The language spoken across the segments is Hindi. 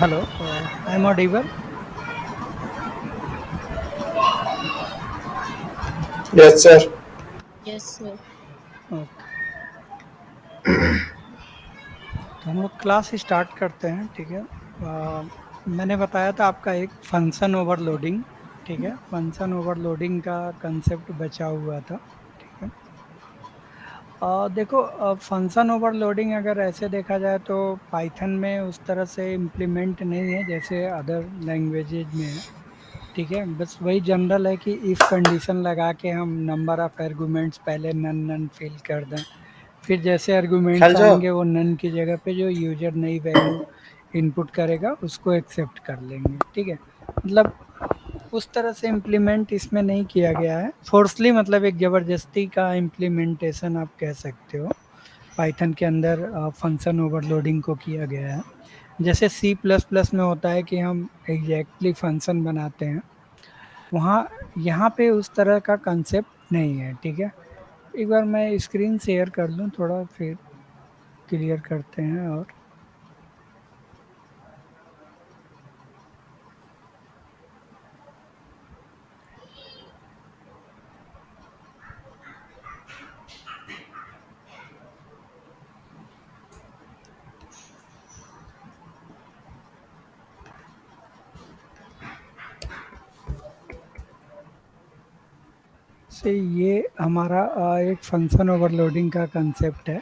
Hello, I'm audible. Yes, sir. Yes, sir. Okay, तो हम लोग क्लास स्टार्ट करते हैं। ठीक है। मैंने बताया था आपका एक फंक्शन ओवरलोडिंग। ठीक है, फंक्शन ओवरलोडिंग का कंसेप्ट बचा हुआ था। ठीक है। देखो, फंक्शन ओवरलोडिंग अगर ऐसे देखा जाए तो पाइथन में उस तरह से इम्प्लीमेंट नहीं है जैसे अदर लैंग्वेजेज में है। ठीक है, बस वही जनरल है कि इफ़ कंडीशन लगा के हम नंबर ऑफ आर्गुमेंट्स पहले नन नन फिल कर दें, फिर जैसे आर्गुमेंट्स खेल आएंगे वो नन की जगह पे जो यूजर नई वैल्यू इनपुट करेगा उसको एक्सेप्ट कर लेंगे। ठीक है, मतलब उस तरह से इम्प्लीमेंट इसमें नहीं किया गया है फोर्सली, मतलब एक ज़बरदस्ती का इम्प्लीमेंटेशन आप कह सकते हो। पाइथन के अंदर फंक्शन ओवरलोडिंग को किया गया है। जैसे सी प्लस प्लस में होता है कि हम एग्जैक्टली फंक्शन बनाते हैं, वहाँ यहाँ पे उस तरह का कंसेप्ट नहीं है। ठीक है, एक बार मैं स्क्रीन शेयर कर लूँ थोड़ा, फिर क्लियर करते हैं। और से ये हमारा एक फंक्शन ओवरलोडिंग का कंसेप्ट है।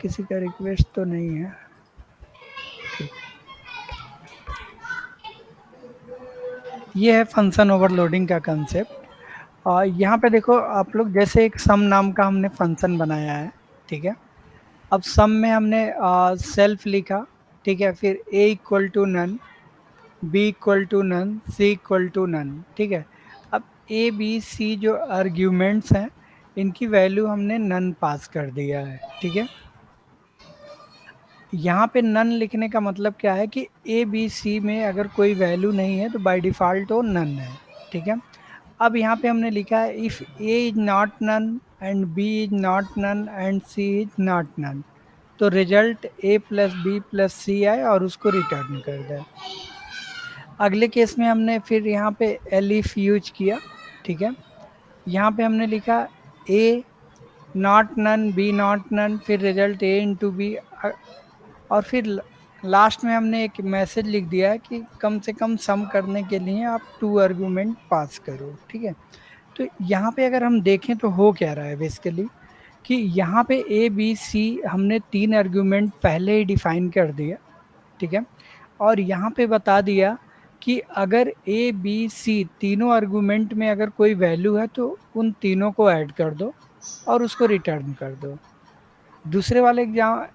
किसी का रिक्वेस्ट तो नहीं है। ठीक है, ये है फंक्शन ओवरलोडिंग का कंसेप्ट। यहाँ पे देखो आप लोग, जैसे एक सम नाम का हमने फंक्शन बनाया है। ठीक है, अब सम में हमने सेल्फ लिखा। ठीक है, फिर a equal to none, b equal to none, c equal to none. ठीक है, अब ए बी सी जो आर्ग्यूमेंट्स हैं इनकी वैल्यू हमने नन पास कर दिया है। ठीक है, यहाँ पे नन लिखने का मतलब क्या है कि ए बी सी में अगर कोई वैल्यू नहीं है तो बाय डिफ़ॉल्ट वो नन है। ठीक है, अब यहाँ पे हमने लिखा है if A is not none and B is not none and C is not none, तो रिजल्ट ए प्लस बी प्लस सी आए और उसको रिटर्न कर दे। अगले केस में हमने फिर यहाँ पे एलिफ यूज किया। ठीक है, यहाँ पे हमने लिखा a not none b not none, फिर रिजल्ट ए इंटू बी, और फिर लास्ट में हमने एक मैसेज लिख दिया है कि कम से कम सम करने के लिए आप टू आर्गुमेंट पास करो। ठीक है, तो यहाँ पे अगर हम देखें तो हो क्या रहा है बेसिकली कि यहाँ पे ए बी सी हमने तीन आर्गुमेंट पहले ही डिफाइन कर दिया। ठीक है, और यहाँ पे बता दिया कि अगर ए बी सी तीनों आर्गुमेंट में अगर कोई वैल्यू है तो उन तीनों को ऐड कर दो और उसको रिटर्न कर दो। दूसरे वाले एग्जाम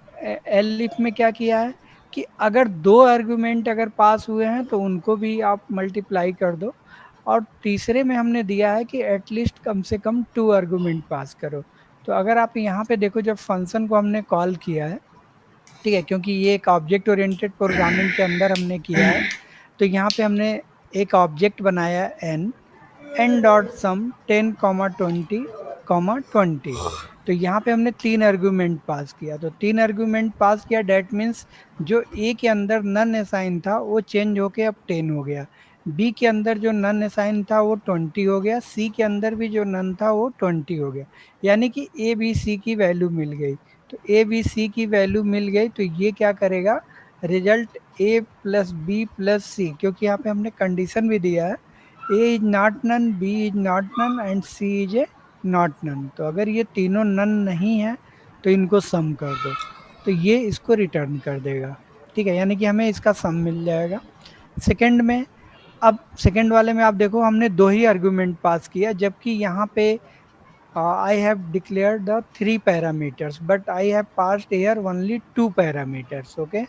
एलिफ में क्या किया है कि अगर दो आर्गुमेंट अगर पास हुए हैं तो उनको भी आप मल्टीप्लाई कर दो, और तीसरे में हमने दिया है कि एटलीस्ट कम से कम टू आर्गुमेंट पास करो। तो अगर आप यहाँ पे देखो, जब फंक्शन को हमने कॉल किया है, ठीक है, क्योंकि ये एक ऑब्जेक्ट ओरिएंटेड प्रोग्रामिंग के अंदर हमने किया है, तो यहाँ पे हमने एक ऑब्जेक्ट बनाया एन, एन डॉट सम 10, 20, 20। तो यहाँ पे हमने तीन आर्गुमेंट पास किया, तो तीन आर्गुमेंट पास किया डेट मीन्स जो ए के अंदर नन असाइन था वो चेंज होके अब 10 हो गया, बी के अंदर जो नन असाइन था वो 20 हो गया, सी के अंदर भी जो नन था वो 20 हो गया। यानी कि ए बी सी की वैल्यू मिल गई। तो ए बी सी की वैल्यू मिल गई तो ये क्या करेगा, रिजल्ट ए प्लस बी प्लस सी, क्योंकि यहाँ पे हमने कंडीशन भी दिया है a is not none, B is not none and C is a not none. तो अगर ये तीनों नन नहीं है तो इनको सम कर दो, तो ये इसको रिटर्न कर देगा। ठीक है, यानी कि हमें इसका सम मिल जाएगा। सेकंड में, अब सेकंड वाले में आप देखो हमने दो ही आर्गुमेंट पास किया, जबकि यहाँ पे I have declared the three parameters but I have passed here only two parameters। Okay,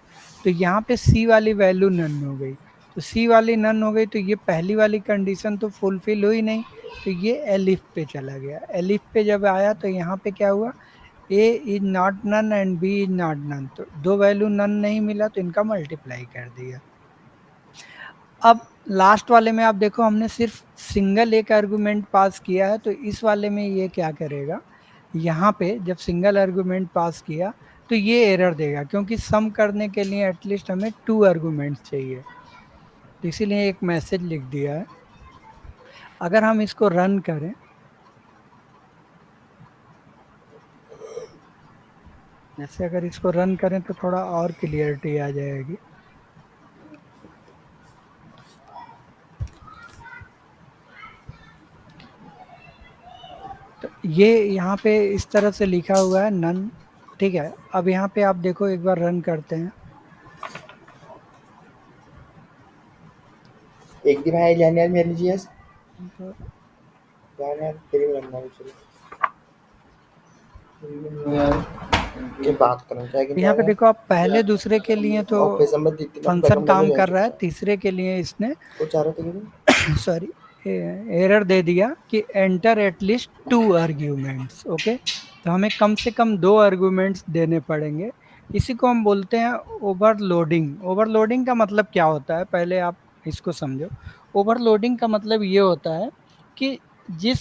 तो यहाँ पे C वाली वैल्यू नन हो गई, तो C वाली नन हो गई तो ये पहली वाली कंडीशन तो फुलफिल हुई नहीं, तो ये एलिफ पे चला गया। एलिफ पे जब आया तो यहाँ पे क्या हुआ, A is not none and B is not none, तो दो वैल्यू नन नहीं मिला तो इनका मल्टीप्लाई कर दिया। अब लास्ट वाले में आप देखो हमने सिर्फ सिंगल एक आर्गुमेंट पास किया है, तो इस वाले में ये क्या करेगा, यहाँ पे जब सिंगल आर्गुमेंट पास किया तो ये एरर देगा, क्योंकि सम करने के लिए एटलीस्ट हमें 2 आर्गुमेंट्स चाहिए। तो इसीलिए एक मैसेज लिख दिया है। अगर हम इसको रन करें, जैसे अगर इसको रन करें तो थोड़ा और क्लियरिटी आ जाएगी। तो ये यहाँ पे इस तरह से लिखा हुआ है नन। ठीक है, अब यहाँ पे आप देखो, एक बार रन करते हैं। एक दिन भाई जान यार मेरे लिए तो जान यार तेरी बनना भी चलो ये बात करना चाहिए कि यहाँ पे जान देखो, आप पहले दूसरे के लिए तो यार ऑफिस में दिखती ना फंक्शन बैकअप काम में जाए कर रहा है, चुपचाप तीसरे के लिए इसने वो चाह रहे थे कि सॉरी एरर दे दिया कि एंटर एटलीस्ट 2 आर्ग्यूमेंट्स। ओके, तो हमें कम से कम 2 आर्ग्यूमेंट्स देने पड़ेंगे। इसी को हम बोलते हैं ओवरलोडिंग। ओवरलोडिंग का मतलब क्या होता है, पहले आप इसको समझो। ओवरलोडिंग का मतलब ये होता है कि जिस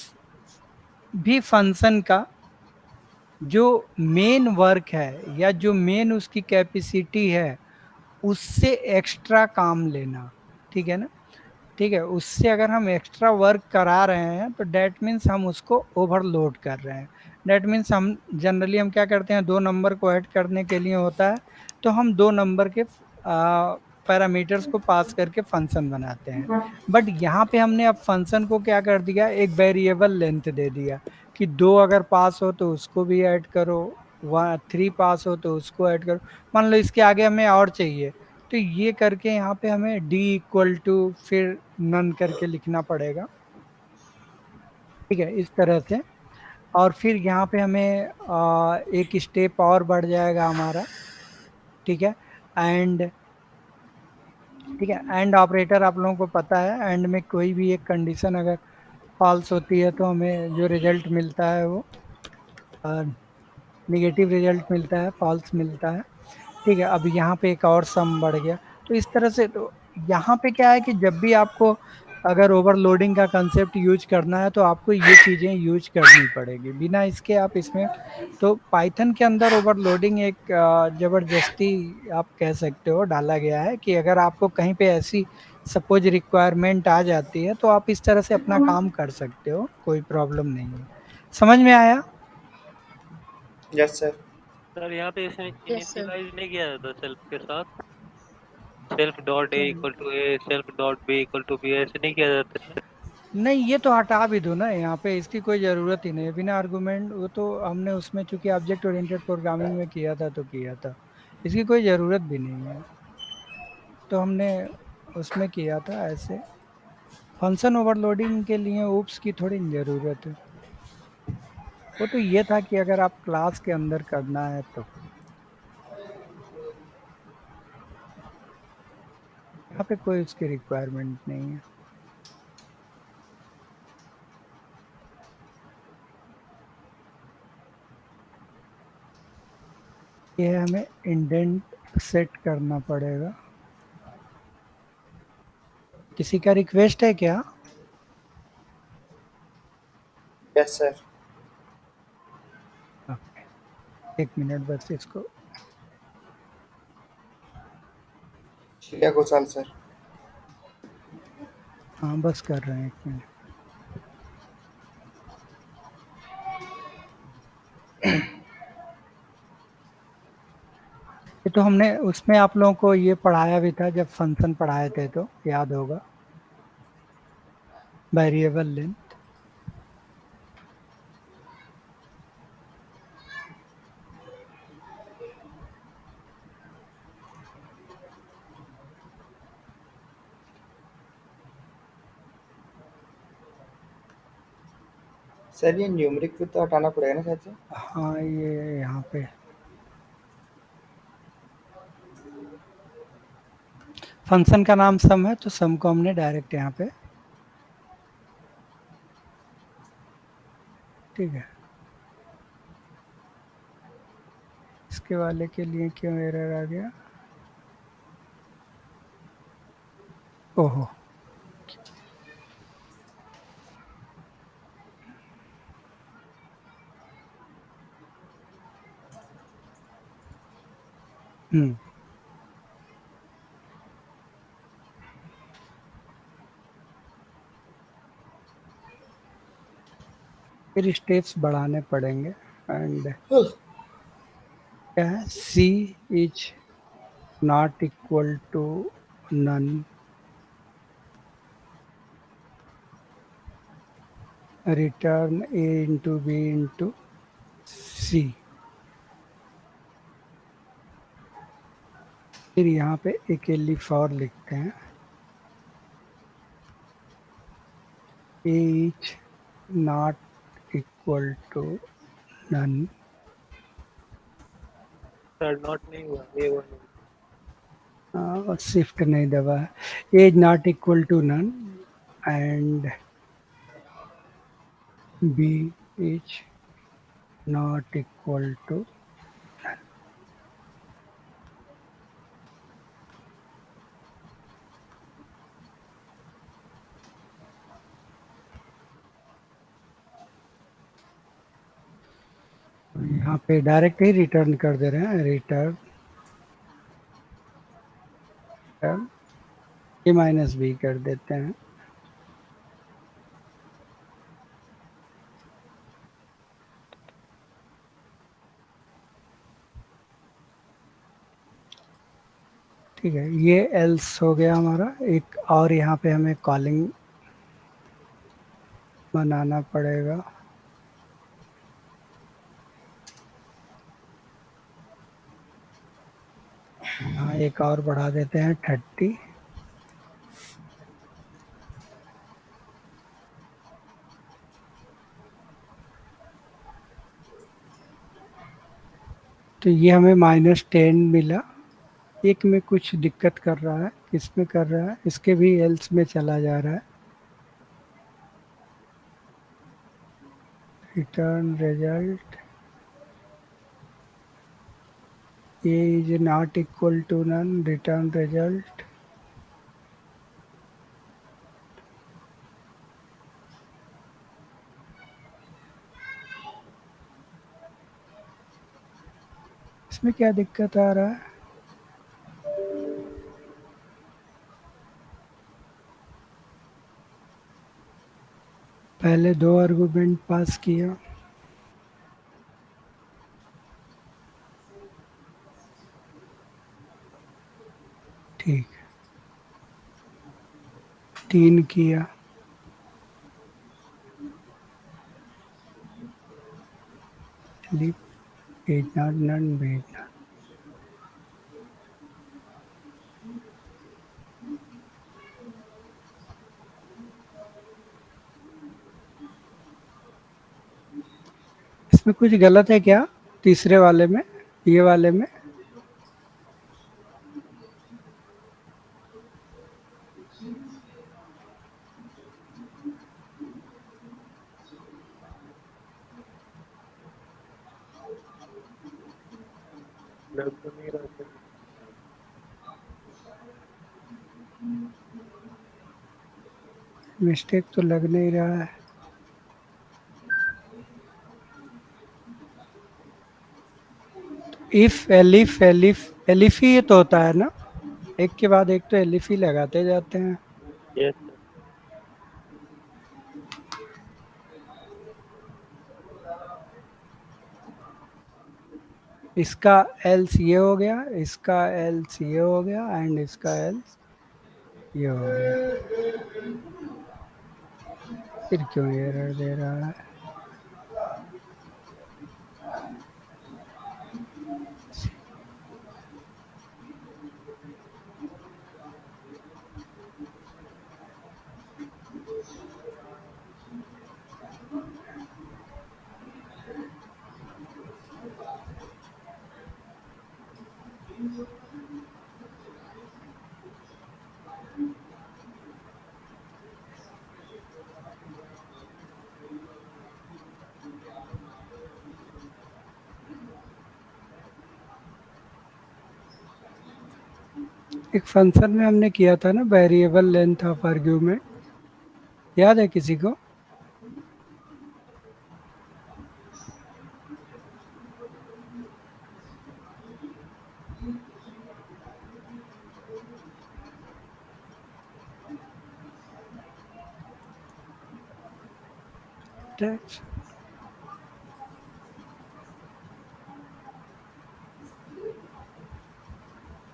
भी फंक्शन का जो मेन वर्क है या जो मेन उसकी कैपेसिटी है, उससे एक्स्ट्रा काम लेना। ठीक है ना? ठीक है, उससे अगर हम एक्स्ट्रा वर्क करा रहे हैं तो डेट मीन्स हम उसको ओवरलोड कर रहे हैं। डेट मीन्स हम जनरली हम क्या करते हैं, 2 नंबर को ऐड करने के लिए होता है, तो हम 2 नंबर के पैरामीटर्स को पास करके फंक्शन बनाते हैं। बट यहाँ पे हमने अब फंक्शन को क्या कर दिया, एक वेरिएबल लेंथ दे दिया कि 2 अगर पास हो तो उसको भी ऐड करो, 3 पास हो तो उसको ऐड करो। मान लो इसके आगे हमें और चाहिए, तो ये करके यहाँ पे हमें डी इक्वल टू फिर नन करके लिखना पड़ेगा। ठीक है, इस तरह से। और फिर यहाँ पे हमें एक स्टेप और बढ़ जाएगा हमारा। ठीक है, एंड ठीक है, एंड ऑपरेटर आप लोगों को पता है, एंड में कोई भी एक कंडीशन अगर फॉल्स होती है तो हमें जो रिजल्ट मिलता है वो निगेटिव रिजल्ट मिलता है, फॉल्स मिलता है। ठीक है, अब यहाँ पे एक और सम बढ़ गया। तो इस तरह से, तो यहाँ पे क्या है कि जब भी आपको अगर ओवरलोडिंग का कंसेप्ट यूज करना है तो आपको ये चीज़ें यूज करनी पड़ेगी, बिना इसके आप इसमें। तो पाइथन के अंदर ओवरलोडिंग एक जबरदस्ती आप कह सकते हो डाला गया है कि अगर आपको कहीं पे ऐसी सपोज रिक्वायरमेंट आ जाती है तो आप इस तरह से अपना काम कर सकते हो, कोई प्रॉब्लम नहीं है। समझ में आया? यस सर सर यहाँ पे इसने यस सर। इनिशियलाइज नहीं किया जाता सेल्फ के साथ, सेल्फ डॉट ए क्या? Equal to A, self dot B equal to B, ऐसे नहीं किया जाता सर? नहीं, ये तो हटा भी दो ना, यहाँ पे इसकी कोई ज़रूरत ही नहीं है। बिना आर्गुमेंट, वो तो हमने उसमें चूंकि ऑब्जेक्ट ओरिएंटेड प्रोग्रामिंग में किया था तो किया था, इसकी कोई ज़रूरत भी नहीं है। तो हमने उसमें किया था ऐसे। फंक्शन ओवरलोडिंग के लिए ऊप्स की थोड़ी ज़रूरत है। वो तो ये था कि अगर आप क्लास के अंदर करना है तो। यहाँ पे कोई उसकी रिक्वायरमेंट नहीं है। ये हमें इंडेंट सेट करना पड़ेगा। किसी का रिक्वेस्ट है क्या? यस सर 1 मिनट बस इसको। शिया घोषाल सर हाँ, बस कर रहे हैं, 1 मिनट। ये तो हमने उसमें आप लोगों को ये पढ़ाया भी था जब फंक्शन पढ़ाए थे, तो याद होगा, वेरिएबल लेंथ। सर ये न्यूमेरिक भी तो हटाना पड़ेगा ना शायद से हाँ, ये यहाँ पे फंक्शन का नाम सम है तो सम को हमने डायरेक्ट यहाँ पे। ठीक है, इसके वाले के लिए क्यों एरर आ गया? ओहो, हम्म। फिर स्टेप्स बढ़ाने पड़ेंगे। एंड क्या है, c is not equal to none, return a into b into c. फिर यहाँ पे एक एलिफ और लिखते हैं, a is not equal to none, sir not नहीं हुआ, A1 और शिफ्ट नहीं दबा है, a is not equal to none and B is not equal to, यहाँ पे डायरेक्ट ही रिटर्न कर दे रहे हैं, रिटर्न ए माइनस बी कर देते हैं। ठीक है, ये एल्स हो गया हमारा। एक और यहाँ पे हमें कॉलिंग बनाना पड़ेगा। यहाँ एक और बढ़ा देते हैं 30। तो ये हमें -10 मिला। एक में कुछ दिक्कत कर रहा है, किस में कर रहा है, इसके भी एल्स में चला जा रहा है। Return result A is not equal to none, return result इसमें क्या दिक्कत आ रहा है। पहले 2 आर्गुमेंट पास किया, ठीक, 3 किया, is not none B is not. इसमें कुछ गलत है क्या, तीसरे वाले में, ये वाले में? लग तो नहीं रहा सर। मिस्टेक तो लग नहीं रहा है। इफ एलिफ एलिफ एलिफ ही ये तो होता है ना, एक के बाद एक तो एलिफ ही लगाते जाते हैं। Yes sir. इसका एल्स ये हो गया, इसका एल्स ये हो गया एंड इसका एल्स ये हो गया। फिर क्यों एरर दे रहा है? एक फंक्शन में हमने किया था ना, वेरिएबल लेंथ ऑफ आर्ग्यूमेंट, याद है किसी को? That's-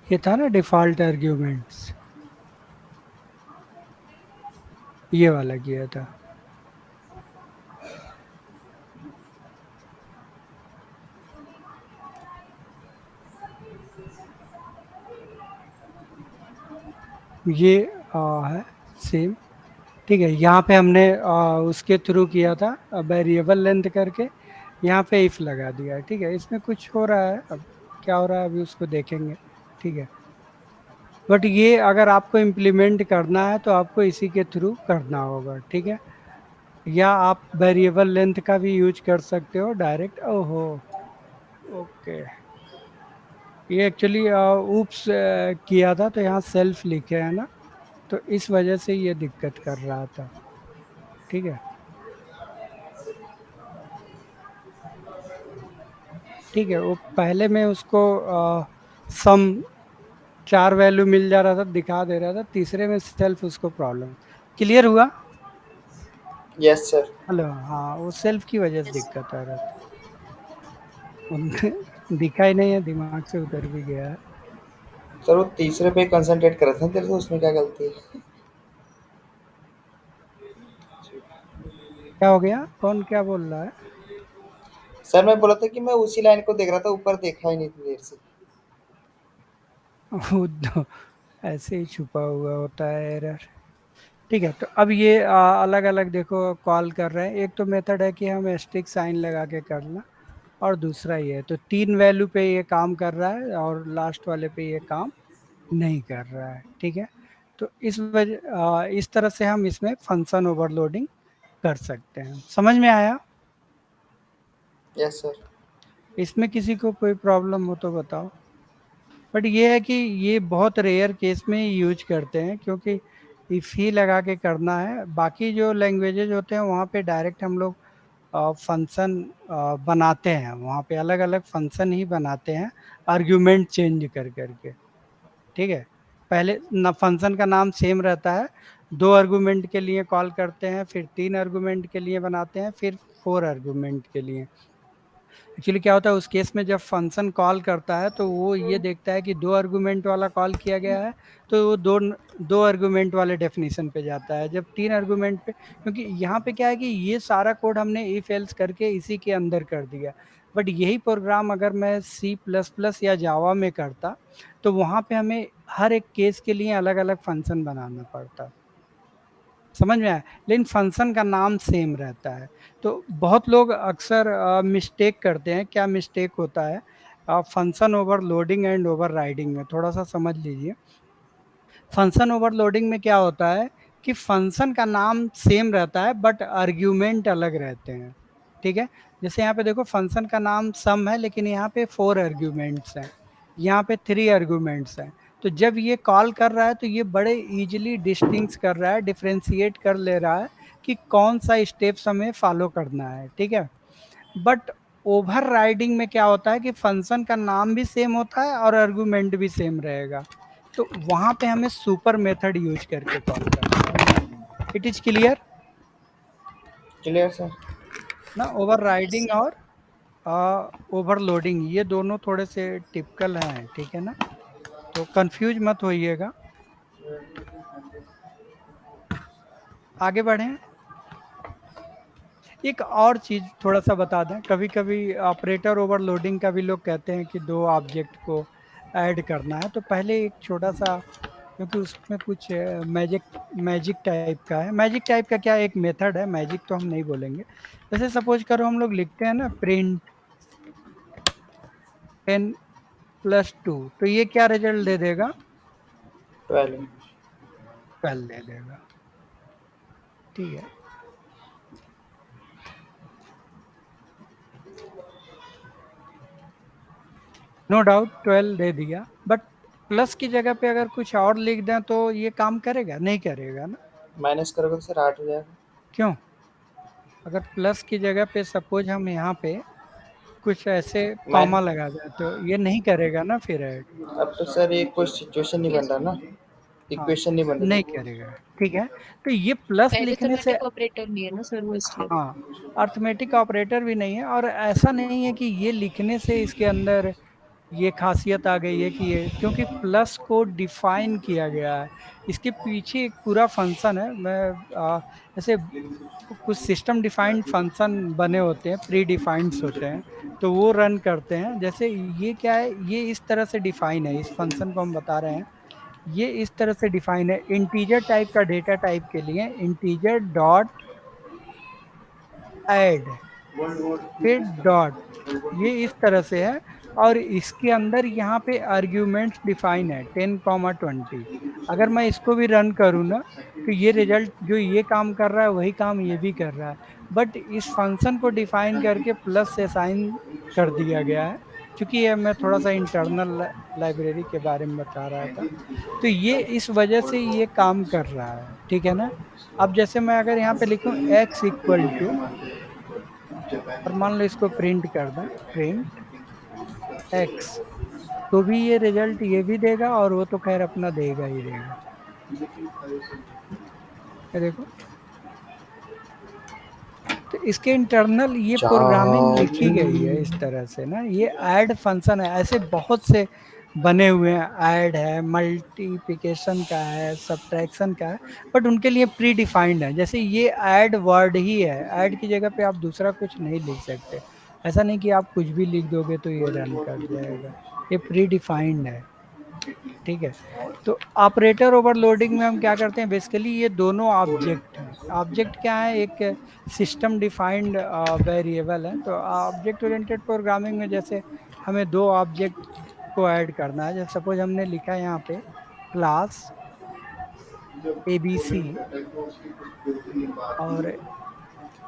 ये था ना डिफॉल्ट आर्ग्यूमेंट्स, ये वाला किया था। ये है सेम। ठीक है, यहाँ पे हमने उसके थ्रू किया था वेरिएबल लेंथ करके, यहाँ पे इफ लगा दिया है। ठीक है, इसमें कुछ हो रहा है, अब क्या हो रहा है अभी उसको देखेंगे। ठीक है, बट ये अगर आपको इम्प्लीमेंट करना है तो आपको इसी के थ्रू करना होगा। ठीक है, या आप वेरिएबल लेंथ का भी यूज कर सकते हो डायरेक्ट। ओहो, ओके, ये एक्चुअली ऊप्स किया था तो यहाँ सेल्फ लिखे है ना, तो इस वजह से ये दिक्कत कर रहा था। ठीक है, ठीक है, वो पहले में उसको सम 4 वैल्यू मिल जा रहा था, दिखा दे रहा था, तीसरे में सेल्फ उसको प्रॉब्लम। क्लियर हुआ? Yes sir. हेलो, हाँ, वो सेल्फ की वजह से दिक्कत आ रहा था। दिखा ही नहीं है, दिमाग से उतर भी गया है। सर वो तीसरे पे कंसंट्रेट कर रहे थे तेरे से, उसमें क्या गलती है? क्या हो गया, कौन क्या बोल रहा है? सर मैं बोला था कि मैं उसी लाइन को देख रहा था, ऊपर देखा ही नहीं थी देर से। वो तो ऐसे ही छुपा हुआ होता है एरर। ठीक है, तो अब ये अलग अलग देखो कॉल कर रहे हैं। एक तो मेथड है कि हम एस्ट्रिक साइन लगा के करना, और दूसरा ये है, तो 3 वैल्यू पे ये काम कर रहा है और लास्ट वाले पे ये काम नहीं कर रहा है। ठीक है, तो इस तरह से हम इसमें फंक्शन ओवरलोडिंग कर सकते हैं। समझ में आया? Yes sir. इसमें किसी को कोई प्रॉब्लम हो तो बताओ। बट ये है कि ये बहुत रेयर केस में यूज करते हैं, क्योंकि इफ ही लगा के करना है। बाकी जो लैंग्वेजेज होते हैं वहाँ पे डायरेक्ट हम लोग फंक्शन बनाते हैं, वहाँ पे अलग अलग फंक्शन ही बनाते हैं आर्ग्यूमेंट चेंज कर करके। ठीक है, पहले न फंक्शन का नाम सेम रहता है, 2 आर्गूमेंट के लिए कॉल करते हैं, फिर 3 आर्गूमेंट के लिए बनाते हैं, फिर 4 आर्गूमेंट के लिए। एक्चुअली क्या होता है उस केस में, जब फंक्शन कॉल करता है तो वो ये देखता है कि 2 आर्गूमेंट वाला कॉल किया गया है, तो वो दो आर्गूमेंट वाले डेफिनेशन पे जाता है। जब 3 आर्गूमेंट पे, क्योंकि यहाँ पे क्या है कि ये सारा कोड हमने इफ एल्स करके इसी के अंदर कर दिया। बट यही प्रोग्राम अगर मैं C++ या जावा में करता, तो वहाँ पे हमें हर एक केस के लिए अलग अलग फंक्शन बनाना पड़ता। समझ में आया? लेकिन फंक्शन का नाम सेम रहता है। तो बहुत लोग अक्सर मिस्टेक करते हैं। क्या मिस्टेक होता है? फंक्शन ओवरलोडिंग एंड ओवरराइडिंग में थोड़ा सा समझ लीजिए। फंक्शन ओवरलोडिंग में क्या होता है कि फंक्शन का नाम सेम रहता है बट आर्ग्यूमेंट अलग रहते हैं। ठीक है, जैसे यहाँ पे देखो फंक्शन का नाम सम है, लेकिन यहाँ पे 4 आर्ग्यूमेंट्स हैं, यहाँ पे 3 आर्ग्यूमेंट्स हैं। तो जब ये कॉल कर रहा है तो ये बड़े इजीली डिस्टिंक्स कर रहा है, डिफ्रेंशिएट कर ले रहा है कि कौन सा स्टेप्स हमें फॉलो करना है। ठीक है, बट ओवर राइडिंग में क्या होता है कि फंक्शन का नाम भी सेम होता है और आर्गुमेंट भी सेम रहेगा, तो वहां पे हमें सुपर मेथड यूज करके कॉल करना है। It is clear clear sir. ना? ओवर राइडिंग और ओवरलोडिंग ये दोनों थोड़े से टिपिकल हैं। ठीक है ना, तो कंफ्यूज मत होइएगा। आगे बढ़ें। एक और चीज थोड़ा सा बता दें, कभी कभी ऑपरेटर ओवरलोडिंग का भी लोग कहते हैं कि 2 ऑब्जेक्ट को ऐड करना है। तो पहले एक छोटा सा, क्योंकि उसमें कुछ मैजिक मैजिक टाइप का है। मैजिक टाइप का क्या, एक मेथड है, मैजिक तो हम नहीं बोलेंगे। जैसे सपोज करो हम लोग लिखते हैं ना प्रिंट 10+2, तो ये क्या रिजल्ट दे देगा? 12। 12 दे देगा। ठीक है, नो डाउट 12 दे दिया, बट प्लस की जगह पे अगर कुछ और लिख दें तो ये काम करेगा? नहीं करेगा ना। माइनस करोगे तो सर 8 हो जाएगा। क्यों? अगर प्लस की जगह पे सपोज हम यहाँ पे कुछ ऐसे मैं कॉमा लगा दें तो ये नहीं करेगा ना फिर ऐड। अब तो सर ये कोई सिचुएशन नहीं बन रहा ना। इक्वेशन नहीं बन नहीं रही। करेगा, ठीक है। तो ये प्लस लिखने से, अरिथमेटिक ऑपरेटर नहीं है ना सर वो, इसलिए। हाँ, अर्थमेटिक ऑपरेटर भी नहीं है, और ऐसा नहीं है कि ये लिखने से इसके अंदर ये खासियत आ गई है कि ये, क्योंकि प्लस को डिफाइन किया गया है, इसके पीछे एक पूरा फंक्शन है। मैं ऐसे कुछ सिस्टम डिफाइंड फंक्शन बने होते हैं, प्री डिफाइंड होते हैं, तो वो रन करते हैं। जैसे ये क्या है, ये इस तरह से डिफाइन है, इस फंक्शन को हम बता रहे हैं, ये इस तरह से डिफाइन है। इंटीजर टाइप का डेटा टाइप के लिए इंटीजर डॉट ऐड, फिर डॉट, ये इस तरह से है। और इसके अंदर यहाँ पे आर्ग्यूमेंट्स डिफाइन है 10, 20। अगर मैं इसको भी रन करूँ ना, तो ये रिजल्ट जो ये काम कर रहा है वही काम ये भी कर रहा है, बट इस फंक्शन को डिफाइन करके प्लस से साइन कर दिया गया है। क्योंकि ये मैं थोड़ा सा इंटरनल लाइब्रेरी के बारे में बता रहा था, तो ये इस वजह से ये काम कर रहा है, ठीक है ना। अब जैसे मैं अगर यहाँ पे लिखूँ x=, और मान लो इसको प्रिंट कर दें, प्रिंट x, तो भी ये रिजल्ट ये भी देगा, और वो तो खैर अपना देगा ही देगा। ये देखो, तो इसके इंटरनल ये प्रोग्रामिंग लिखी गई है इस तरह से ना। ये ऐड फंक्शन है, ऐसे बहुत से बने हुए हैं, ऐड है, मल्टीप्लिकेशन का है, सब्ट्रैक्शन का है, बट उनके लिए प्री डिफाइंड है। जैसे ये ऐड वर्ड ही है, ऐड की जगह पे आप दूसरा कुछ नहीं लिख सकते। ऐसा नहीं कि आप कुछ भी लिख दोगे तो ये रन कर जाएगा, ये प्री डिफाइंड है, ठीक है। तो ऑपरेटर ओवरलोडिंग में हम क्या करते हैं, बेसिकली ये दोनों ऑब्जेक्ट हैं। ऑब्जेक्ट क्या है, एक सिस्टम डिफाइंड वेरिएबल है। तो ऑब्जेक्ट ओरिएंटेड प्रोग्रामिंग में जैसे हमें दो ऑब्जेक्ट को ऐड करना है, जैसे सपोज हमने लिखा है यहाँ पे क्लास ABC, और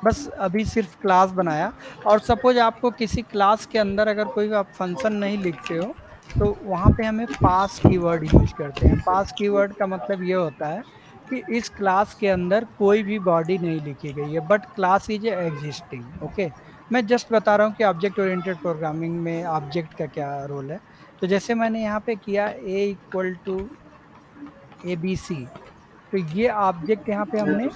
बस अभी सिर्फ क्लास बनाया, और सपोज आपको किसी क्लास के अंदर अगर कोई आप फंक्शन नहीं लिखते हो, तो वहाँ पे हमें पास कीवर्ड यूज करते हैं। पास कीवर्ड का मतलब ये होता है कि इस क्लास के अंदर कोई भी बॉडी नहीं लिखी गई है, but class is existing, okay. मैं जस्ट बता रहा हूँ कि ऑब्जेक्ट ओरिएंटेड प्रोग्रामिंग में ऑब्जेक्ट का क्या रोल है। तो जैसे मैंने यहाँ पे किया A=ABC, तो ये ऑब्जेक्ट यहाँ पे हमने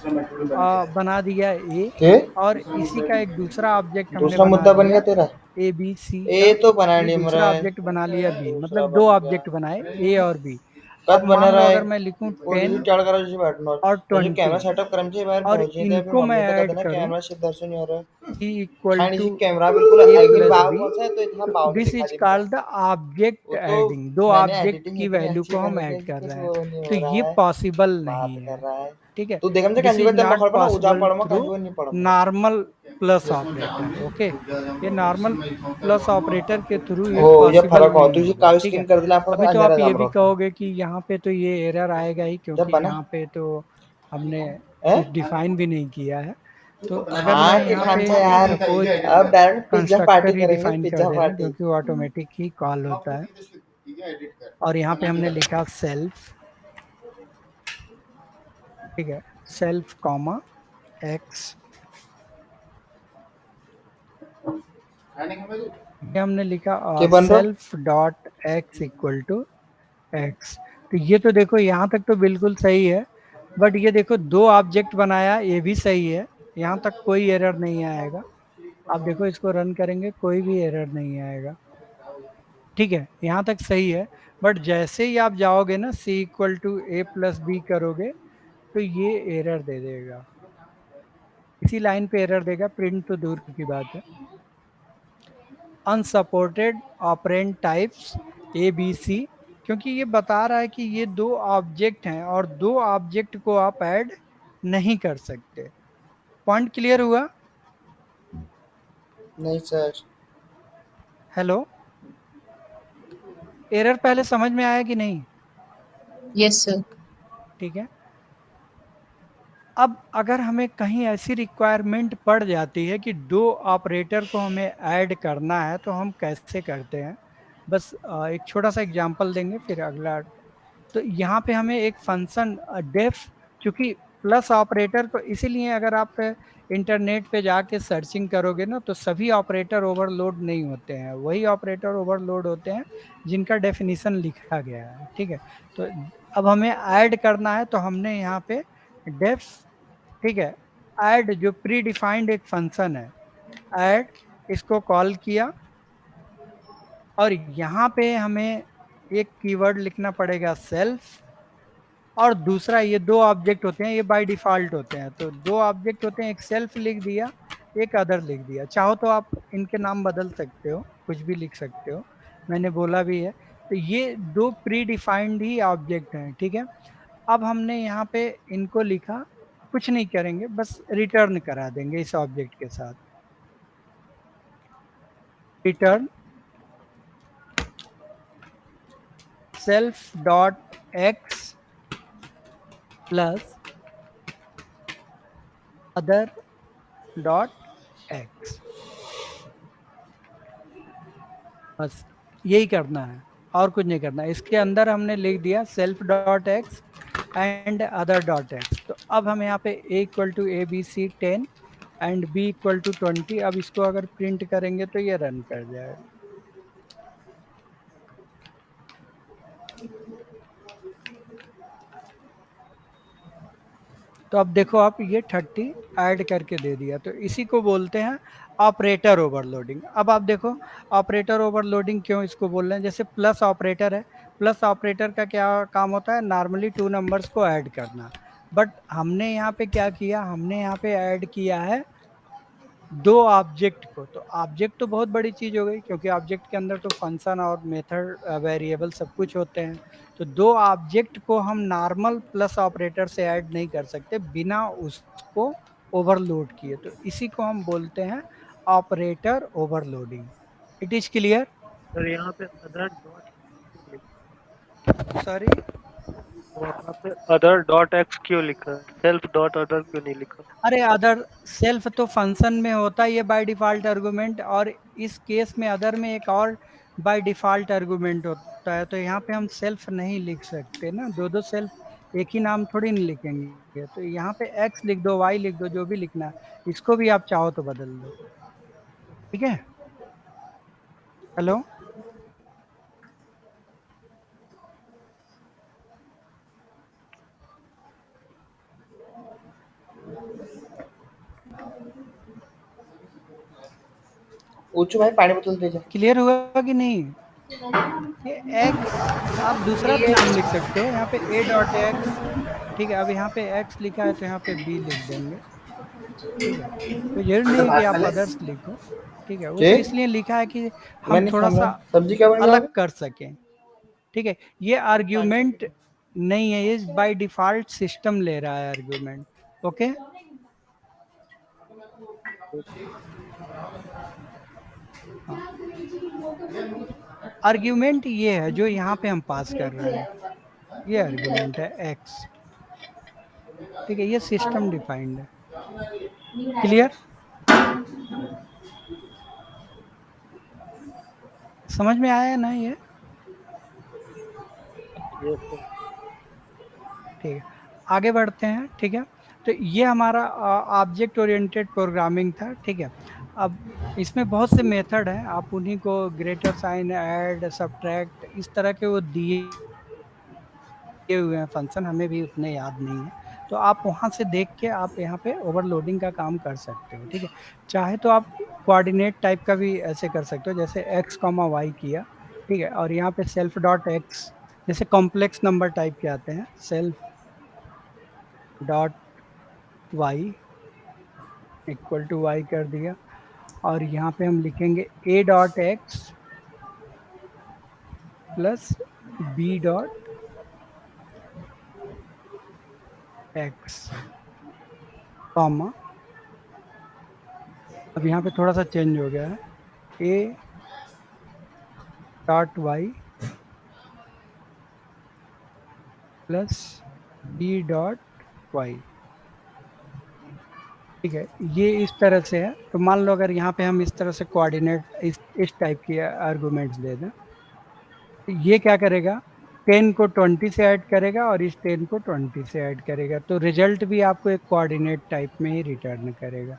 बना दिया ए, के और इसी का एक दूसरा ऑब्जेक्ट हमने दूसरा बना मुद्दा बन गया दिया तेरा। ABC ए का। तो बना ये नहीं दूसरा रहा है, ऑब्जेक्ट बना लिया बी, दूसरा मतलब दो बन गया। ऑब्जेक्ट बनाए ए और बी। कद अब बना मान लो रहा है। अगर मैं लिखूं पोलिसी 10 टाळ करायची भेटणार। और त्याचे 20, कॅमेरा सेटअप करायचे बाहेर और पहुंचे थे, फिर इनको मैं मम्मी तो कहते ऐड ना करूं कैमरा से दर्शन नहीं हो रहा है। सी इक्वल खाने टू जी कैमरा बिल्कुल ए आगे प्लस बाहर बी, पहुंचा है तो इतना बाव नहीं दिस दिखा इज दी मेरा। कॉल्ड द ऑब्जेक्ट वो तो एडिंग। दो मैंने ऑब्जेक्ट एडिटिंग की इतनी वैल्यू अच्छी को कर हम रखी है ऐड कि कर कुछ रहे हैं, वो नहीं तो हो ये रहा है। पॉसिबल नहीं बात कर है, रहा है। ठीक है। तू देखम से दिस कांजी इज बद्दल नॉट मखर पण उजा पॉसिबल पडमा थ्रू कांजी वर नहीं पडमा। Normal plus operator, okay. ये नॉर्मल प्लस ऑपरेटर के थ्रू ये हो या पॉसिबल फरक हो नहीं तुझी होगा, काळी ठीक स्किन है। कर दिला आपण अभी तर तो आप अंधारा ये जाम भी रहो। कहोगे कि यहाँ पे तो ये एरर आएगा ही, जब क्योंकि बना यहाँ पे तो हमने हैं? कुछ डिफाइन भी नहीं किया है। तो अगर मैं हाँ के यहाँ पे खांचा यार। सपोज अब डायरेक्ट पिज्जा पार्टी कंस्ट्रक्टर ही करेंगे, डिफाइन कर पिज्जा दे रहे हैं, पार्टी। क्योंकि वो ऑटोमेटिक ही कॉल होता है। और यहाँ पे हमने लिखा सेल्फ, ठीक है, सेल्फ कॉमा एक्स, ये हमने लिखा के बन रहा। Self dot X equal to X. तो ये तो देखो यहाँ तक तो बिल्कुल सही है, बट ये देखो दो ऑब्जेक्ट बनाया, ये भी सही है, यहाँ तक कोई एरर नहीं आएगा। आप देखो इसको रन करेंगे, कोई भी एरर नहीं आएगा, ठीक है, यहाँ तक सही है। बट जैसे ही आप जाओगे ना C=A+B करोगे, तो ये एरर दे देगा, इसी लाइन पे एरर देगा, प्रिंट तो दूर की बात है। अनसपोर्टेड ऑपरेंड टाइप्स ABC, क्योंकि ये बता रहा है कि ये दो ऑब्जेक्ट हैं, और दो ऑब्जेक्ट को आप ऐड नहीं कर सकते। पॉइंट क्लियर हुआ? नहीं सर। हेलो, एरर पहले समझ में आया कि नहीं? Yes sir. ठीक है। अब अगर हमें कहीं ऐसी रिक्वायरमेंट पड़ जाती है कि दो ऑपरेटर को हमें ऐड करना है, तो हम कैसे करते हैं? बस एक छोटा सा एग्जांपल देंगे, फिर अगला। तो यहाँ पे हमें एक फंक्शन डेफ, चूंकि प्लस ऑपरेटर को, इसीलिए अगर आप इंटरनेट पे जाके सर्चिंग करोगे ना, तो सभी ऑपरेटर ओवरलोड नहीं होते हैं, वही ऑपरेटर ओवरलोड होते हैं जिनका डेफिनेशन लिखा गया है, ठीक है। तो अब हमें ऐड करना है, तो हमने यहाँ पे डेफ, ठीक है, ऐड जो प्री डिफाइंड एक फंक्शन है, ऐड, इसको कॉल किया, और यहाँ पे हमें एक कीवर्ड लिखना पड़ेगा सेल्फ, और दूसरा, ये दो ऑब्जेक्ट होते हैं, ये बाय डिफॉल्ट होते हैं, तो दो ऑब्जेक्ट होते हैं, एक सेल्फ लिख दिया, एक अदर लिख दिया। चाहो तो आप इनके नाम बदल सकते हो, कुछ भी लिख सकते हो, मैंने बोला भी है। तो ये दो प्री डिफाइंड ही ऑब्जेक्ट हैं, ठीक है। अब हमने यहाँ पे इनको लिखा, कुछ नहीं करेंगे, बस रिटर्न करा देंगे इस ऑब्जेक्ट के साथ, return self dot X plus other dot x, बस यही करना है, और कुछ नहीं करना है। इसके अंदर हमने लिख दिया self dot X and other dot X. तो अब हम यहाँ पे a equal to A B C 10 and b equal to 20, अब इसको अगर प्रिंट करेंगे तो ये रन कर जाएगा। तो अब देखो, आप ये 30 ऐड करके दे दिया, तो इसी को बोलते हैं ऑपरेटर ओवरलोडिंग। अब आप देखो, ऑपरेटर ओवरलोडिंग क्यों इसको बोल रहे हैं, जैसे प्लस ऑपरेटर है, प्लस ऑपरेटर का क्या काम होता है, नॉर्मली टू नंबर्स को ऐड करना, बट हमने यहाँ पे क्या किया, हमने यहाँ पे ऐड किया है दो ऑब्जेक्ट को। तो ऑब्जेक्ट तो बहुत बड़ी चीज हो गई, क्योंकि ऑब्जेक्ट के अंदर तो फंक्शन और मेथड वेरिएबल सब कुछ होते हैं। तो दो ऑब्जेक्ट को हम नॉर्मल प्लस ऑपरेटर से ऐड नहीं कर सकते बिना उसको ओवरलोड किए, तो इसी को हम बोलते हैं operator overloading. It is clear? Sir यहाँ पे अदर डॉट, सॉरी, वहाँ पे अदर डॉट एक्स क्यों लिखा है, सेल्फ डॉट अदर क्यों नहीं लिखा? अरे अदर सेल्फ तो फंक्शन में होता है ये बाय डिफॉल्ट आर्गुमेंट, और इस केस में अदर में एक और बाय डिफॉल्ट आर्गुमेंट होता है, तो यहाँ पे हम सेल्फ नहीं लिख सकते ना, दो दो सेल्फ एक ही नाम थोड़ी नहीं लिखेंगे। तो यहाँ पे एक्स लिख दो, वाई लिख दो, जो भी लिखना है, इसको भी आप चाहो तो बदल दो, ठीक है। हेलो, ऊंचू भाई पानी बोतल दे जा। क्लियर हुआ कि नहीं? ये एक्स, आप दूसरा भी नाम लिख सकते हो, यहाँ पे ए डॉट एक्स, ठीक है। अब यहाँ पे एक्स लिखा है, तो यहाँ पे बी लिख देंगे, ठीक है। तो जरूर नहीं तो है कि भात खा आप ले। अदर्स लिखो, ठीक है, वो के तो इसलिए लिखा है कि मैं हम नहीं थोड़ा खाऊंगा, सा सब्जी क्या बन रहा अलग है? कर सकें, ठीक है। ये आर्ग्यूमेंट नहीं है, ये बाय डिफॉल्ट सिस्टम ले रहा है आर्ग्यूमेंट, ओके। आर्ग्यूमेंट ये है जो यहाँ पे हम पास कर रहे हैं, ये आर्ग्यूमेंट है एक्स, ठीक है, ये सिस्टम डिफाइंड है। क्लियर? समझ में आया ना ये? Yes sir. ठीक है, आगे बढ़ते हैं, ठीक है। तो ये हमारा ऑब्जेक्ट ओरिएंटेड प्रोग्रामिंग था, ठीक है। अब इसमें बहुत से मेथड हैं, आप उन्हीं को ग्रेटर साइन, ऐड, सब्ट्रैक्ट, इस तरह के वो दिए हुए हैं फंक्शन, हमें भी उतने याद नहीं है, तो आप वहाँ से देख के आप यहाँ पे ओवरलोडिंग का काम कर सकते हो, ठीक है। चाहे तो आप कोऑर्डिनेट टाइप का भी ऐसे कर सकते हो, जैसे एक्स कॉमा वाई किया, ठीक है, और यहाँ पे सेल्फ डॉट एक्स, जैसे कॉम्प्लेक्स नंबर टाइप के आते हैं, self dot Y equal to Y कर दिया, और यहाँ पे हम लिखेंगे A dot X plus B dot X, comma, अब यहाँ पे थोड़ा सा चेंज हो गया है, A dot Y plus B dot Y, ठीक है। ये इस तरह से है, तो मान लो अगर यहाँ पे हम इस तरह से कोऑर्डिनेट इस टाइप की आर्गुमेंट्स दे दें, तो ये क्या करेगा, 10 को 20 से ऐड करेगा और इस 10 को 20 से ऐड करेगा, तो रिजल्ट भी आपको एक कोऑर्डिनेट टाइप में ही रिटर्न करेगा।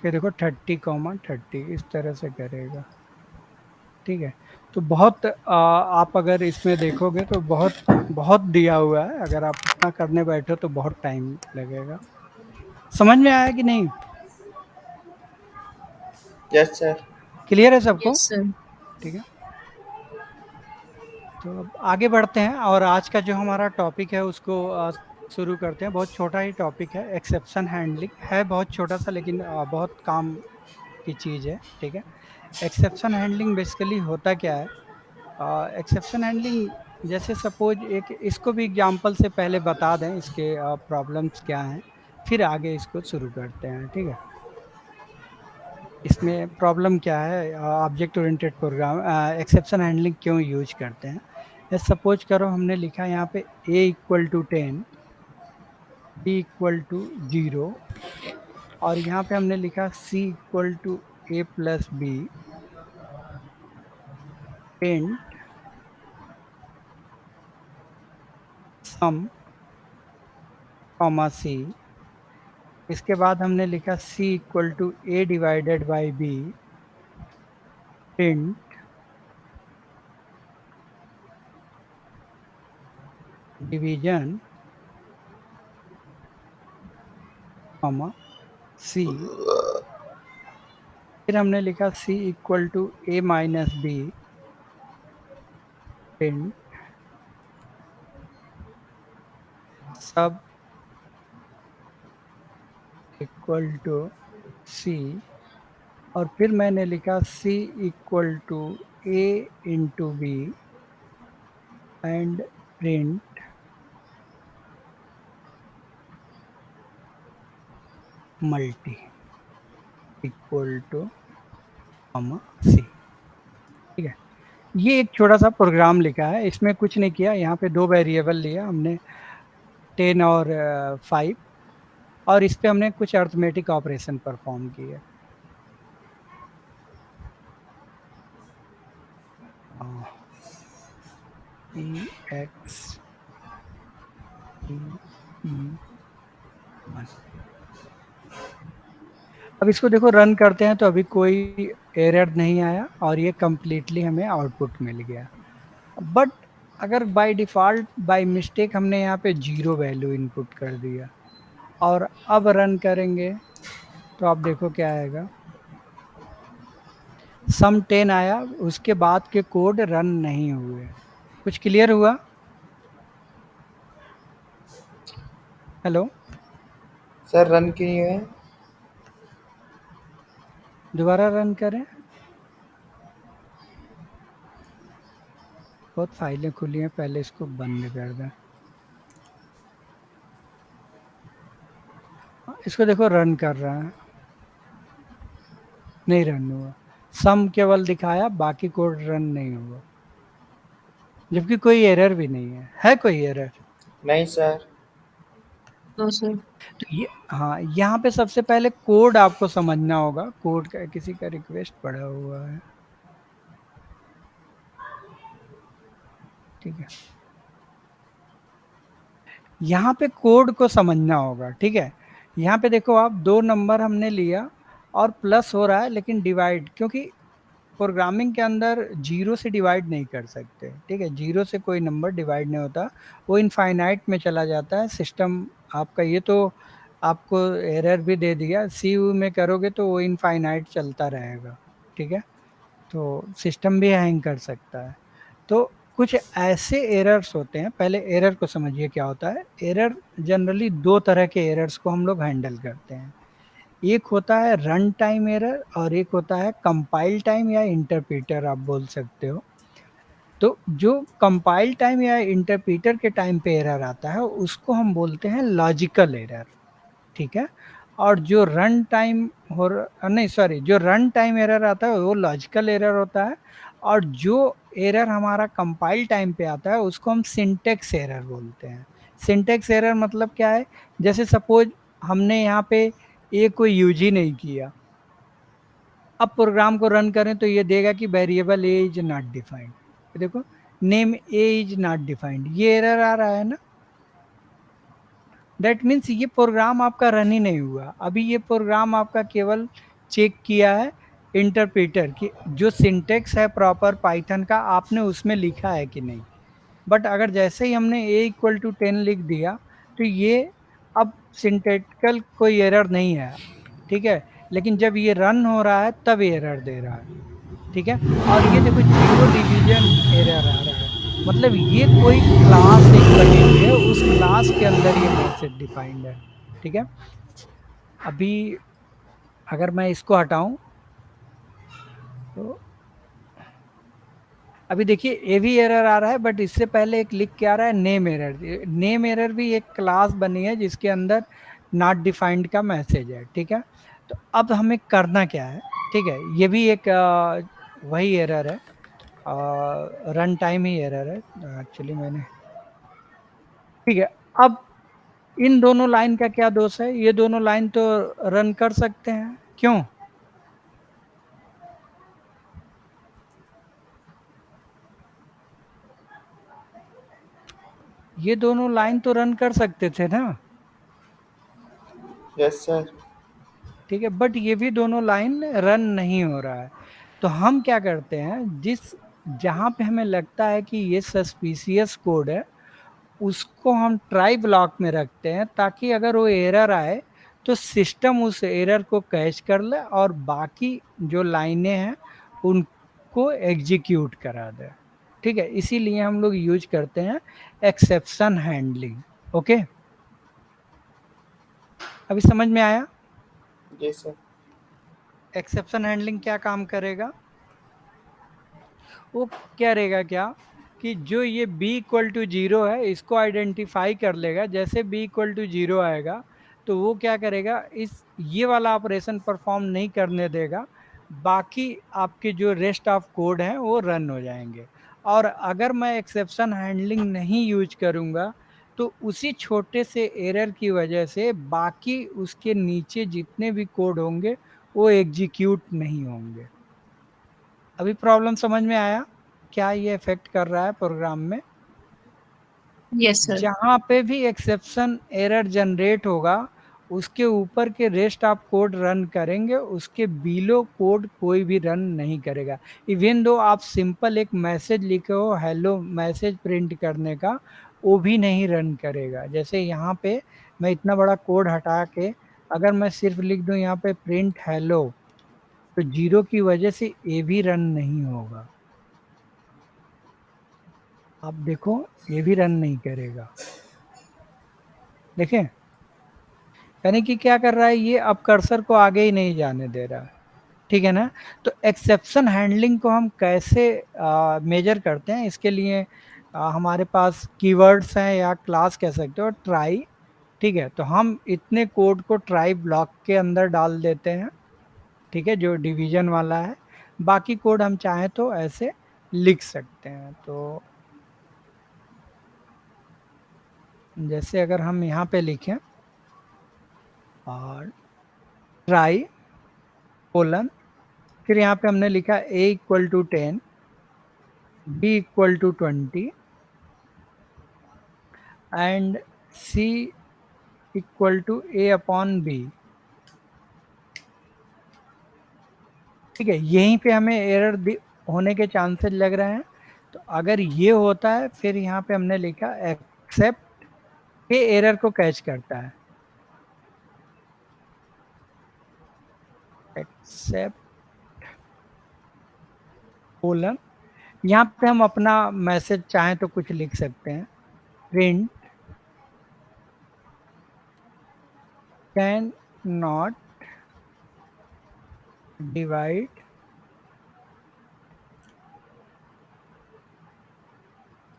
ये देखो 30 कॉमा 30 इस तरह से करेगा। ठीक है। तो बहुत आप अगर इसमें देखोगे तो बहुत बहुत दिया हुआ है, अगर आप इतना करने बैठो तो बहुत टाइम लगेगा। समझ में आया कि नहीं? Yes sir. क्लियर है सबको? Yes, sir. ठीक है। तो अब आगे बढ़ते हैं और आज का जो हमारा टॉपिक है उसको शुरू करते हैं। बहुत छोटा ही टॉपिक है, एक्सेप्शन हैंडलिंग है, बहुत छोटा सा लेकिन बहुत काम की चीज़ है। ठीक है। एक्सेप्शन हैंडलिंग बेसिकली होता क्या है? एक्सेप्शन हैंडलिंग, जैसे सपोज एक इसको भी एग्जांपल से पहले बता दें इसके प्रॉब्लम्स क्या हैं, फिर आगे इसको शुरू करते हैं। ठीक है। इसमें प्रॉब्लम क्या है, object oriented program exception handling क्यों यूज करते हैं? सपोज करो हमने लिखा यहाँ पे a equal to 10, b equal to 0, और यहाँ पे हमने लिखा c equal to a plus B, print sum comma c। इसके बाद हमने लिखा c equal to a divided by b, print division comma c। फिर हमने लिखा c equal to a minus B, print sub equal to c। और फिर मैंने लिखा c equal to a into B and print multi equal to comma c। ठीक है। ये एक छोटा सा प्रोग्राम लिखा है, इसमें कुछ नहीं किया। यहाँ पे दो वेरिएबल लिया हमने, 10 और 5, और इस पे हमने कुछ अर्थमेटिक ऑपरेशन परफॉर्म किए। ई एक्स ई ई 1। अब इसको देखो रन करते हैं तो अभी कोई एरर नहीं आया और ये कम्प्लीटली हमें आउटपुट मिल गया। बट अगर बाय डिफ़ॉल्ट बाय मिस्टेक हमने यहाँ पे 0 वैल्यू इनपुट कर दिया और अब रन करेंगे तो आप देखो क्या आएगा, सम 10 आया, उसके बाद के कोड रन नहीं हुए। कुछ क्लियर हुआ? हेलो, सर रन क्यों नहीं हुए? दोबारा रन करें। बहुत फाइलें खुली हैं, पहले इसको बंद कर दें। इसको देखो रन कर रहा है, नहीं रन हुआ। सम केवल दिखाया, बाकी कोड रन नहीं हुआ, जबकि कोई एरर भी नहीं है कोई एरर? नहीं सर। No, sir. तो ये, हाँ, यहाँ पे सबसे पहले कोड आपको समझना होगा। कोड का किसी का रिक्वेस्ट पड़ा हुआ है, ठीक है। यहाँ पे कोड को समझना होगा, ठीक है। यहाँ पे देखो आप, दो नंबर हमने लिया और प्लस हो रहा है, लेकिन डिवाइड, क्योंकि प्रोग्रामिंग के अंदर जीरो से डिवाइड नहीं कर सकते, ठीक है। जीरो से कोई नंबर डिवाइड नहीं होता, वो इनफाइनाइट में चला जाता है सिस्टम आपका। ये तो आपको एरर भी दे दिया, सी यू में करोगे तो वो इनफाइनाइट चलता रहेगा, ठीक है। तो सिस्टम भी हैंग कर सकता है। तो कुछ ऐसे एरर्स होते हैं, पहले एरर को समझिए क्या होता है। एरर जनरली दो तरह के एरर्स को हम लोग हैंडल करते हैं। एक होता है रन टाइम एरर और एक होता है कंपाइल टाइम या इंटरप्रीटर आप बोल सकते हो। तो जो कंपाइल टाइम या इंटरप्रीटर के टाइम पे एरर आता है उसको हम बोलते हैं लॉजिकल एरर, ठीक है। और जो रन टाइम नहीं सॉरी, जो रन टाइम एरर आता है वो लॉजिकल एरर होता है। और जो एरर हमारा कंपाइल टाइम पे आता है उसको हम सिंटेक्स एरर बोलते हैं। सिंटेक्स एरर मतलब क्या है? जैसे सपोज हमने यहाँ पे ए को यूज ही नहीं किया, अब प्रोग्राम को रन करें तो ये देगा कि variable a is not defined. देखो, name a is not defined, ये एरर आ रहा है ना। दैट मीन्स ये प्रोग्राम आपका रन ही नहीं हुआ। अभी ये प्रोग्राम आपका केवल चेक किया है इंटरप्रेटर कि जो सिंटेक्स है प्रॉपर पाइथन का आपने उसमें लिखा है कि नहीं। बट अगर जैसे ही हमने ए इक्वल टू 10 लिख दिया तो ये अब सिंटेटिकल कोई एरर नहीं है, ठीक है। लेकिन जब ये रन हो रहा है तब एरर दे रहा है, ठीक है। और ये देखो जीरो डिवीजन एरर आ रहा है, मतलब ये कोई क्लास एक बनी हुई है, उस क्लास के अंदर ये मैसेज डिफाइंड है, ठीक है। अभी अगर मैं इसको हटाऊं तो अभी देखिए ये भी एरर आ रहा है, बट इससे पहले एक लिख के आ रहा है नेम एरर। नेम एरर भी एक क्लास बनी है जिसके अंदर नॉट डिफाइंड का मैसेज है, ठीक है। तो अब हमें करना क्या है, ठीक है। ये भी एक वही एरर है, रन टाइम ही एरर है एक्चुअली मैंने, ठीक है। अब इन दोनों लाइन का क्या दोष है, ये दोनों लाइन तो रन कर सकते हैं, क्यों? ये दोनों लाइन तो रन कर सकते थे ना, यस सर। ठीक है। बट ये भी दोनों लाइन रन नहीं हो रहा है। तो हम क्या करते हैं, जिस जहां पे हमें लगता है कि ये सस्पिशियस कोड है उसको हम ट्राई ब्लॉक में रखते हैं, ताकि अगर वो एरर आए तो सिस्टम उस एरर को कैच कर ले और बाकी जो लाइनें हैं उनको एग्जीक्यूट करा दे, ठीक है। इसीलिए हम लोग यूज करते हैं एक्सेप्शन हैंडलिंग। ओके, अभी समझ में आया जी सर। एक्सेप्शन हैंडलिंग क्या काम करेगा? वो क्या रहेगा क्या कि जो ये b इक्वल टू जीरो है इसको आइडेंटिफाई कर लेगा, जैसे b इक्वल टू जीरो आएगा तो वो क्या करेगा, इस ये वाला ऑपरेशन परफॉर्म नहीं करने देगा, बाकी आपके जो रेस्ट ऑफ कोड हैं वो रन हो जाएंगे। और अगर मैं एक्सेप्शन हैंडलिंग नहीं यूज करूंगा तो उसी छोटे से एरर की वजह से बाकी उसके नीचे जितने भी कोड होंगे वो एग्जीक्यूट नहीं होंगे। अभी प्रॉब्लम समझ में आया क्या ये इफेक्ट कर रहा है प्रोग्राम में? Yes, sir. जहां पे भी एक्सेप्शन एरर जनरेट होगा उसके ऊपर के रेस्ट ऑफ कोड रन करेंगे, उसके बिलो कोड कोई भी रन नहीं करेगा। इवन दो आप सिंपल एक मैसेज लिखे हो हेलो मैसेज प्रिंट करने का, वो भी नहीं रन करेगा। जैसे यहाँ पे मैं इतना बड़ा कोड हटा के अगर मैं सिर्फ लिख दूं यहाँ पे प्रिंट हेलो, तो जीरो की वजह से ये भी रन नहीं होगा। आप देखो ये भी रन नहीं करेगा, देखें। यानी कि क्या कर रहा है ये, अब कर्सर को आगे ही नहीं जाने दे रहा है, ठीक है ना। तो एक्सेप्शन हैंडलिंग को हम कैसे मेजर करते हैं, इसके लिए हमारे पास कीवर्ड्स हैं या क्लास कह सकते हो ट्राई, ठीक है। तो हम इतने कोड को ट्राई ब्लॉक के अंदर डाल देते हैं, ठीक है, जो डिवीजन वाला है। बाकी कोड हम चाहें तो ऐसे लिख सकते हैं। तो जैसे अगर हम यहाँ पे लिखें और ट्राई कोलन, फिर यहाँ पे हमने लिखा a equal to 10, b equal to 20 and c equal to a upon b, ठीक है। यहीं पे हमें एरर होने के चांसेस लग रहे हैं। तो अगर ये होता है फिर यहाँ पे हमने लिखा एक्सेप्ट, ये एरर को कैच करता है, एक्सेप्ट कोलन। यहाँ पे हम अपना मैसेज चाहें तो कुछ लिख सकते हैं, print can not divide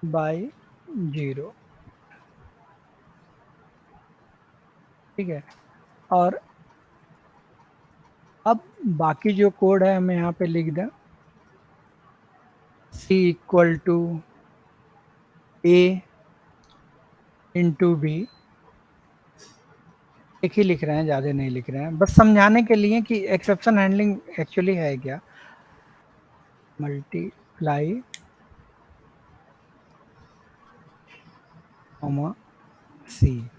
by zero, ठीक है। और अब बाकी जो कोड है हमें यहाँ पे लिख दें, c equal to a into b, एक ही लिख रहे हैं, ज़्यादा नहीं लिख रहे हैं, बस समझाने के लिए कि एक्सेप्शन हैंडलिंग एक्चुअली है क्या। मल्टीप्लाई कॉमा सी,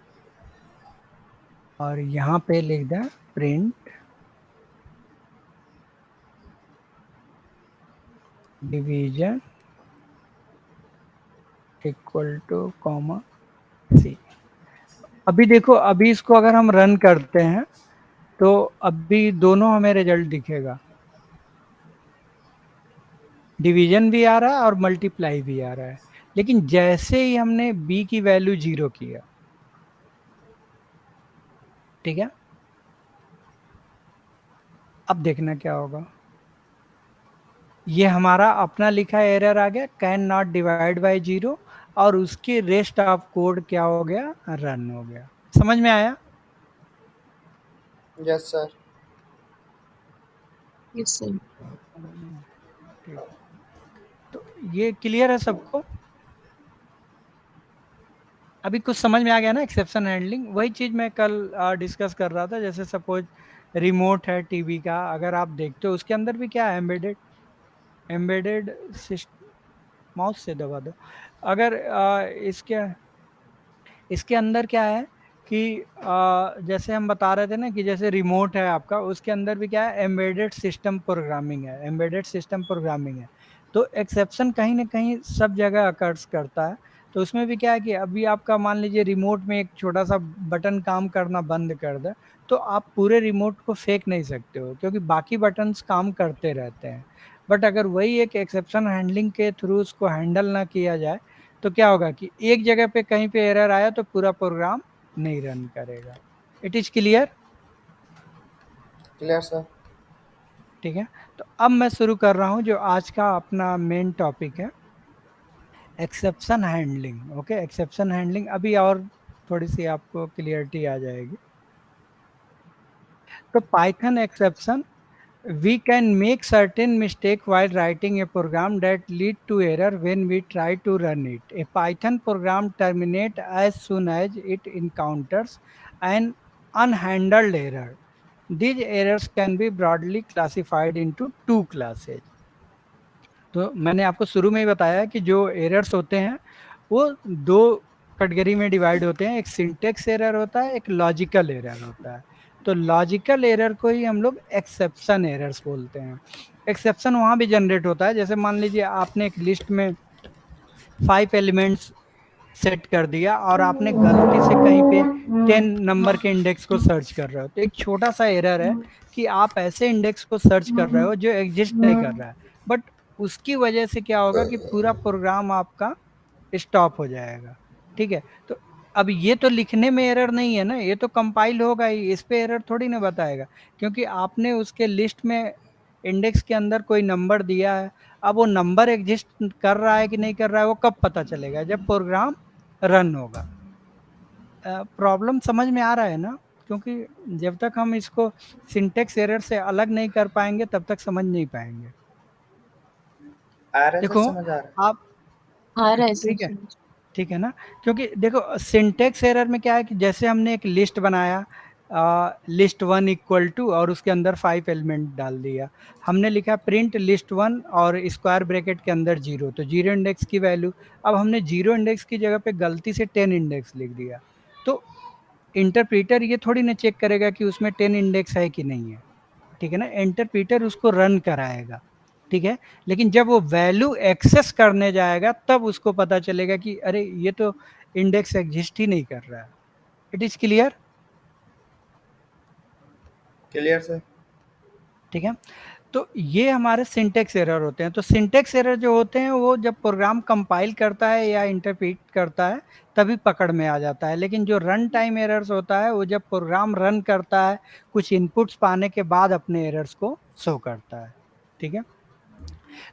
और यहाँ पे लिख दें print division equal to comma c. अभी देखो, अभी इसको अगर हम रन करते हैं तो अभी दोनों हमें रिजल्ट दिखेगा, डिवीजन भी आ रहा है और मल्टीप्लाई भी आ रहा है। लेकिन जैसे ही हमने बी की वैल्यू 0 किया, ठीक है, अब देखना क्या होगा। ये हमारा अपना लिखा एरर आ गया, कैन नॉट डिवाइड बाय 0, और उसके रेस्ट ऑफ कोड क्या हो गया, रन हो गया। समझ में आया? Yes sir. Yes, sir. ठीक। तो ये क्लियर है सबको? अभी कुछ समझ में आ गया ना एक्सेप्शन हैंडलिंग? वही चीज मैं कल डिस्कस कर रहा था। जैसे सपोज रिमोट है टीवी का, अगर आप देखते हो उसके अंदर भी क्या है, एम्बेडेड एम्बेडेड सिस्टम। माउस से दबा दो। अगर इसके अंदर क्या है कि जैसे हम बता रहे थे ना कि जैसे रिमोट है आपका, उसके अंदर भी क्या है, एम्बेडेड सिस्टम प्रोग्रामिंग है, एम्बेडेड सिस्टम प्रोग्रामिंग है। तो एक्सेप्शन कहीं ना कहीं सब जगह अकर्स करता है। तो उसमें भी क्या है कि अभी आपका मान लीजिए रिमोट में एक छोटा सा बटन काम करना बंद कर दे, तो आप पूरे रिमोट को फेंक नहीं सकते हो, क्योंकि बाकी बटन्स काम करते रहते हैं। बट अगर वही एक एक्सेप्शन हैंडलिंग के थ्रू उसको हैंडल ना किया जाए, तो क्या होगा कि एक जगह पे कहीं पे एरर आया तो पूरा प्रोग्राम नहीं रन करेगा। It is clear? Clear sir. ठीक है। तो अब मैं शुरू कर रहा हूं जो आज का अपना मेन टॉपिक है, exception handling. Okay, exception handling अभी और थोड़ी सी आपको क्लियरिटी आ जाएगी। तो Python exception, we can make certain mistake while writing a program that lead to error when we try to run it. A Python program terminates as soon as it encounters an unhandled error. These errors can be broadly classified into two classes. तो मैंने आपको शुरू में ही बताया कि जो एरर्स होते हैं वो दो कैटेगरी में डिवाइड होते हैं, एक सिंटेक्स एरर होता है, एक लॉजिकल एरर होता है। तो लॉजिकल एरर को ही हम लोग एक्सेप्शन एरर्स बोलते हैं। एक्सेप्शन वहां भी जनरेट होता है, जैसे मान लीजिए आपने एक लिस्ट में 5 एलिमेंट्स सेट कर दिया और आपने गलती से कहीं पे 10 नंबर के इंडेक्स को सर्च कर रहे हो, तो एक छोटा सा एरर है कि आप ऐसे इंडेक्स को सर्च कर रहे हो जो एग्जिस्ट नहीं कर रहा है। बट उसकी वजह से क्या होगा कि पूरा प्रोग्राम आपका स्टॉप हो जाएगा। ठीक है। तो अब ये तो लिखने में एरर नहीं है ना, ये तो कंपाइल होगा ही, इस पे एरर थोड़ी ना बताएगा, क्योंकि आपने उसके लिस्ट में इंडेक्स के अंदर कोई नंबर दिया है। अब वो नंबर एग्जिस्ट कर रहा है कि नहीं कर रहा है वो कब पता चलेगा, जब प्रोग्राम रन होगा। प्रॉब्लम समझ में आ रहा है ना? क्योंकि जब तक हम इसको सिंटेक्स एरर से अलग नहीं कर पाएंगे तब तक समझ नहीं पाएंगे। आ रहा है सर, देखो समझ आ रहा आप, आ रहा है सर ठीक है, समझ। ठीक है ना? क्योंकि देखो सिंटेक्स एरर में क्या है कि जैसे हमने एक लिस्ट बनाया, लिस्ट वन इक्वल टू, और उसके अंदर 5 एलिमेंट डाल दिया। हमने लिखा प्रिंट लिस्ट वन और स्क्वायर ब्रैकेट के अंदर 0, तो 0 इंडेक्स की वैल्यू। अब हमने 0 इंडेक्स की जगह पे गलती से 10 इंडेक्स लिख दिया, तो इंटरप्रीटर ये थोड़ी ना चेक करेगा कि उसमें 10 इंडेक्स है कि नहीं है। ठीक है ना? इंटरप्रीटर उसको रन कराएगा। ठीक है। लेकिन जब वो वैल्यू एक्सेस करने जाएगा तब उसको पता चलेगा कि अरे ये तो इंडेक्स एग्जिस्ट ही नहीं कर रहा है। It is clear? Clear sir. ठीक है। तो ये हमारे सिंटेक्स एरर होते हैं। तो सिंटेक्स एरर जो होते हैं वो जब प्रोग्राम कंपाइल करता है या इंटरप्रीट करता है तभी पकड़ में आ जाता है। लेकिन जो रन टाइम एरर्स होता है वो जब प्रोग्राम रन करता है, कुछ इनपुट्स पाने के बाद अपने एरर्स को शो करता है। ठीक है।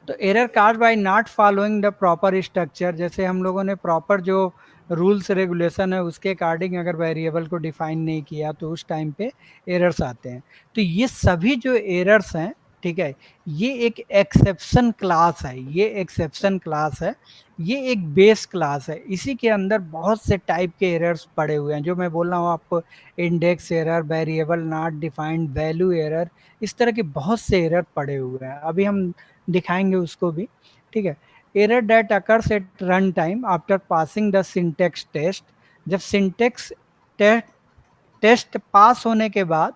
तो error caused by not following the proper structure, जैसे हम लोगों ने प्रॉपर जो रूल्स रेगुलेशन है उसके अकॉर्डिंग अगर वेरिएबल को डिफाइन नहीं किया तो उस टाइम पे एरर्स आते हैं। तो ये सभी जो एरर्स हैं, ठीक है, ये एक एक्सेप्शन क्लास है, ये एक्सेप्शन क्लास है, ये एक बेस क्लास है। इसी के अंदर बहुत से टाइप के एरर्स पड़े हुए हैं जो मैं बोल रहा हूँ आपको, index error, variable not defined, value error, इस तरह के बहुत से एरर पड़े हुए हैं। अभी हम दिखाएंगे उसको भी। ठीक है। Error that occurs at run time after passing the syntax test, जब सिंटेक्स टेस्ट टेस्ट पास होने के बाद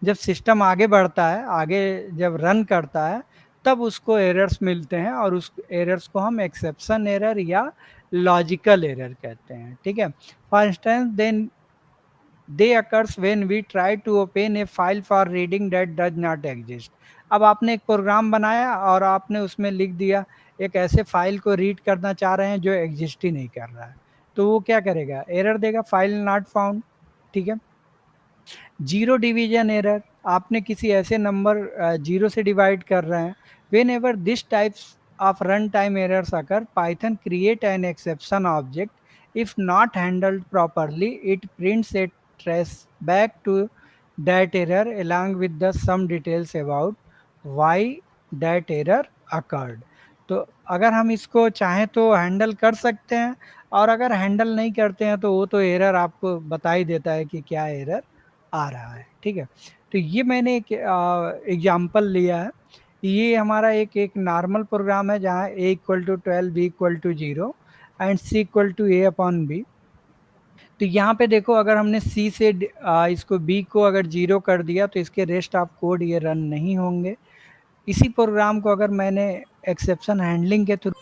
जब सिस्टम आगे बढ़ता है, आगे जब रन करता है, तब उसको एरर्स मिलते हैं, और उस एरर्स को हम एक्सेप्शन एरर या लॉजिकल एरर कहते हैं, ठीक है। For instance then they occurs when we try to open a file for reading that does not exist. अब आपने एक प्रोग्राम बनाया और आपने उसमें लिख दिया एक ऐसे फाइल को रीड करना चाह रहे हैं जो एग्जिस्ट ही नहीं कर रहा है, तो वो क्या करेगा, एरर देगा, फाइल नॉट फाउंड, ठीक है। जीरो डिवीजन एरर, आपने किसी ऐसे नंबर जीरो से डिवाइड कर रहे हैं, when ever this types of run time errors occur Python create an exception object, if not handled properly it prints a trace back to that error along with the some details about why that error occurred। तो अगर हम इसको चाहें तो हैंडल कर सकते हैं, और अगर हैंडल नहीं करते हैं तो वो तो एरर आपको बता ही देता है कि क्या एरर आ रहा है, ठीक है। तो ये मैंने एक एग्जाम्पल लिया है। ये हमारा एक एक नॉर्मल प्रोग्राम है जहाँ a equal to 12 b equal to 0 and c equal to a upon b। तो यहाँ पे देखो अगर हमने c से इसको b को अगर 0 कर दिया तो इसके रेस्ट ऑफ कोड ये रन नहीं होंगे। इसी प्रोग्राम को अगर मैंने एक्सेप्शन हैंडलिंग के थ्रू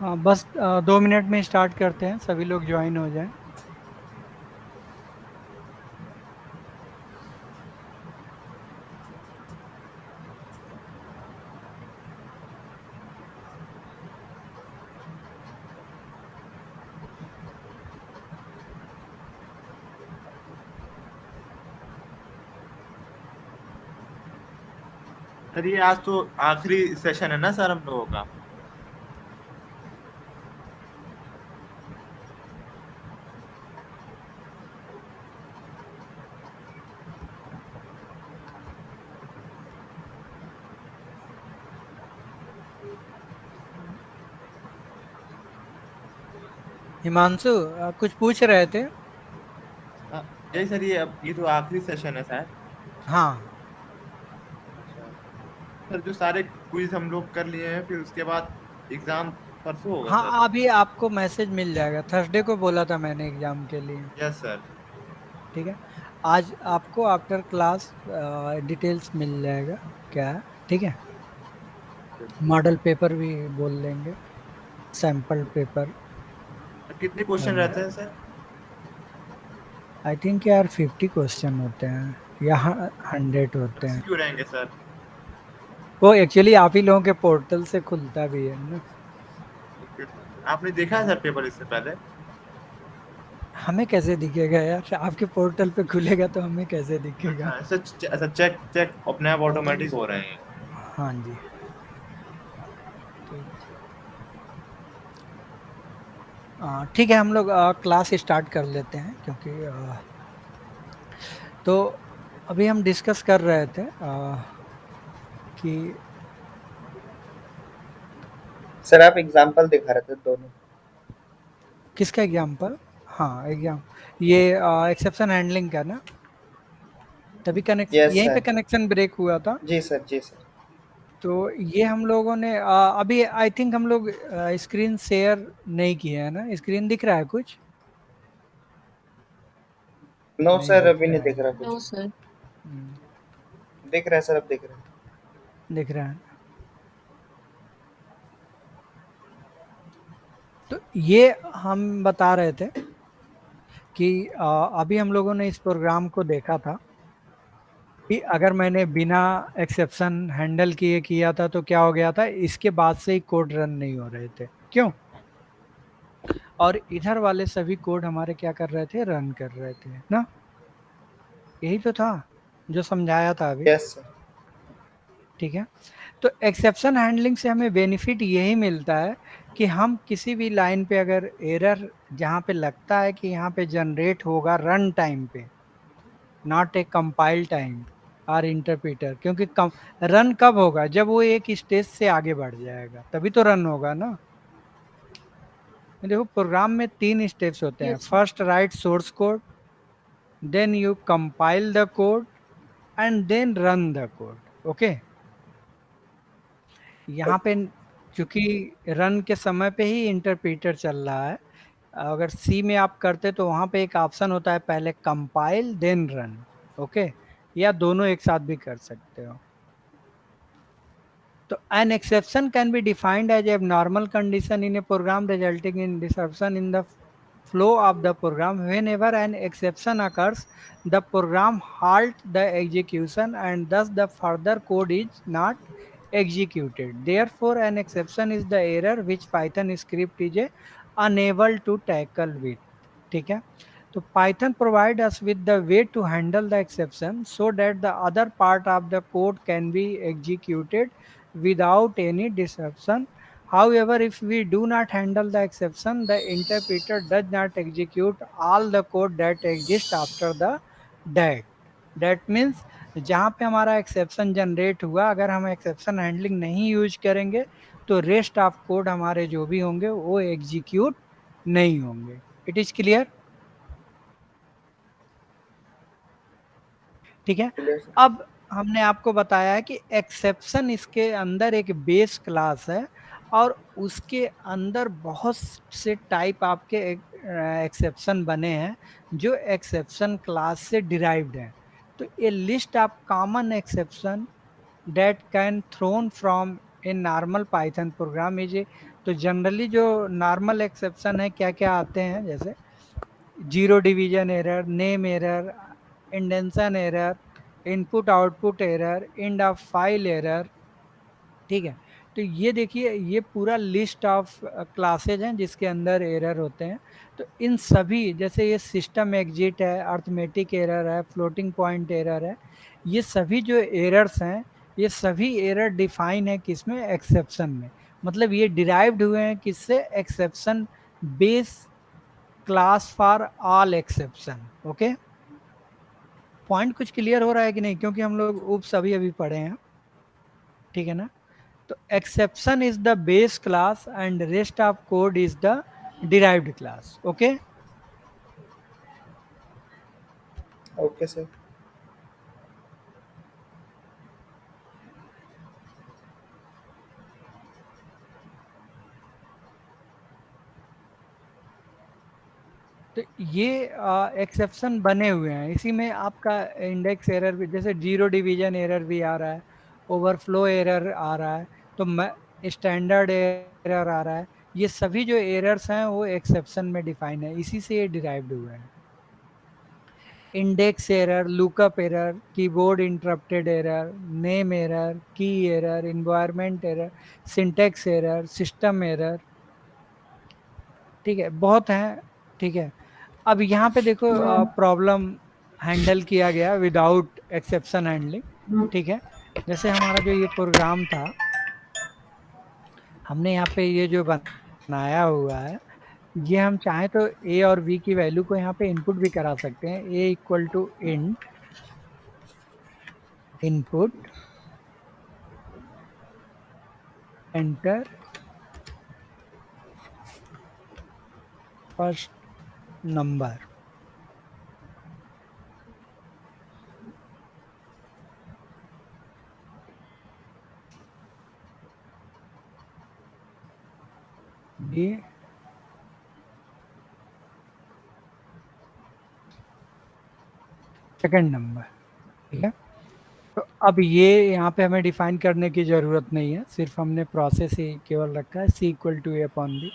बस 2 मिनट में स्टार्ट करते हैं, सभी लोग ज्वाइन हो जाएं। सर ये आज तो आखिरी सेशन है ना सर हम लोगों का। हिमांशु कुछ पूछ रहे थे? जय सर ये तो आखिरी सेशन है सर। हाँ अच्छा सर जो सारे क्विज हम लोग कर लिए हैं फिर उसके बाद एग्जाम परसों होगा सर। हाँ, अभी आपको मैसेज मिल जाएगा, थर्सडे को बोला था मैंने एग्जाम के लिए, यस सर। ठीक है। आज आपको आफ्टर क्लास डिटेल्स मिल जाएगा क्या है, ठीक है। मॉडल पेपर भी बोल लेंगे, सैम्पल पेपर। कितने क्वेश्चन रहते हैं सर? आई थिंक यार 50 क्वेश्चन होते हैं या 100 होते हैं। क्यों रहेंगे सर? वो एक्चुअली आप ही लोगों के पोर्टल से खुलता भी है ना। आपने देखा है सर पेपर इससे पहले? हमें कैसे दिखेगा यार, आपके पोर्टल पे खुलेगा तो हमें कैसे दिखेगा। अच्छा सर चेक चेक अपने आप ऑटोमेटिक हो रहे हैं। हाँ जी, ठीक है, हम लोग क्लास स्टार्ट कर लेते हैं क्योंकि तो अभी हम डिस्कस कर रहे थे कि सर आप एग्जाम्पल दिखा रहे थे दोनों। किसका एग्जाम्पल? हाँ एग्जाम, ये एक्सेप्शन हैंडलिंग का ना। तभी कनेक्शन यस यहीं पे सर। कनेक्शन ब्रेक हुआ था। जी सर, जी सर। तो ये हम लोगों ने अभी आई थिंक हम लोग स्क्रीन शेयर नहीं किए है ना। स्क्रीन दिख रहा है कुछ? नो नहीं सर, दिख अभी नहीं रहा दिख रहा है। कुछ। No sir. हम्म, दिख रहा है सर, अब दिख रहा है। दिख रहा है। तो ये हम बता रहे थे कि अभी हम लोगों ने इस प्रोग्राम को देखा था कि अगर मैंने बिना एक्सेप्शन हैंडल किए किया था तो क्या हो गया था, इसके बाद से ही कोड रन नहीं हो रहे थे। क्यों? और इधर वाले सभी कोड हमारे क्या कर रहे थे, रन कर रहे थे ना। यही तो था जो समझाया था अभी। Yes sir. ठीक है। तो एक्सेप्शन हैंडलिंग से हमें बेनिफिट यही मिलता है कि हम किसी भी लाइन पे अगर एरर जहाँ पे लगता है कि यहाँ पे जनरेट होगा रन टाइम पे, नॉट ए कंपाइल टाइम और इंटरप्रेटर, क्योंकि रन कब होगा, जब वो एक स्टेज से आगे बढ़ जाएगा तभी तो रन होगा ना। देखो प्रोग्राम में 3 स्टेप्स होते हैं। Yes sir. First write source code, then you compile the code and then run the code. Okay. यहाँ पे चूंकि रन के समय पे ही इंटरप्रेटर चल रहा है, अगर सी में आप करते तो वहां पे एक ऑप्शन होता है पहले कंपाइल देन रन। ओके। या दोनों एक साथ भी कर सकते हो। तो an exception can be defined as a abnormal condition in a program resulting in disruption in the flow of the program. Whenever an exception occurs, the program halt the execution and thus the further code is not executed. Therefore, an exception is the error which Python script is unable to tackle with. ठीक है। तो Python provide us with the way to handle the exception so that the other part of the code can be executed without any disruption. However, if we do not handle the exception, the interpreter does not execute all the code that exists after the that. That means जहाँ पे हमारा एक्सेप्शन जनरेट हुआ, अगर हम एक्सेप्शन हैंडलिंग नहीं यूज करेंगे तो रेस्ट ऑफ कोड हमारे जो भी होंगे वो एग्जीक्यूट नहीं होंगे। It is clear? ठीक है। Clear sir. अब हमने आपको बताया है कि एक्सेप्शन इसके अंदर एक बेस क्लास है और उसके अंदर बहुत से टाइप आपके एक्सेप्शन बने हैं जो एक्सेप्शन क्लास से डिराइव्ड हैं। तो a list of common exception that can thrown from a normal Python program is. तो जनरली जो नॉर्मल एक्सेप्शन है क्या क्या आते हैं, जैसे zero division error, name error, indentation error, input output error, end of file error. ठीक है। तो ये देखिए ये पूरा लिस्ट ऑफ क्लासेज हैं जिसके अंदर एरर होते हैं। तो इन सभी, जैसे ये सिस्टम एग्जिट है, अर्थमेटिक एरर है, फ्लोटिंग पॉइंट एरर है, ये सभी जो एरर्स हैं ये सभी एरर डिफाइन है किसमें, एक्सेप्शन में। मतलब ये डिराइव्ड हुए हैं किससे, exception base class for all exception. Okay. Point कुछ क्लियर हो रहा है कि नहीं, क्योंकि हम लोग उप्स अभी अभी पढ़े हैं। ठीक है ना। तो exception is the base class and rest of code is the derived class. Okay. Okay sir. तो ये एक्सेप्शन बने हुए हैं, इसी में आपका इंडेक्स एरर भी, जैसे जीरो डिवीजन एरर भी आ रहा है, ओवरफ्लो एरर आ रहा है, तो स्टैंडर्ड एरर आ रहा है। ये सभी जो एरर्स हैं वो एक्सेप्शन में डिफाइन है, इसी से ये डिराइव्ड हुए हैं। Index error, lookup error, keyboard interrupted error, name error, key error, environment error, syntax error, system error. ठीक है, बहुत हैं। ठीक है। अब यहाँ पे देखो प्रॉब्लम हैंडल किया गया विदाउट एक्सेप्शन हैंडलिंग। ठीक है। जैसे हमारा जो ये प्रोग्राम था, हमने यहाँ पे ये जो बनाया हुआ है, ये हम चाहें तो ए और बी की वैल्यू को यहाँ पे इनपुट भी करा सकते हैं। A equal to int input enter first number. Second number, ठीक है। तो अब ये यहाँ पे हमें डिफाइन करने की ज़रूरत नहीं है, सिर्फ हमने प्रोसेस ही केवल रखा है, c equal to a upon b.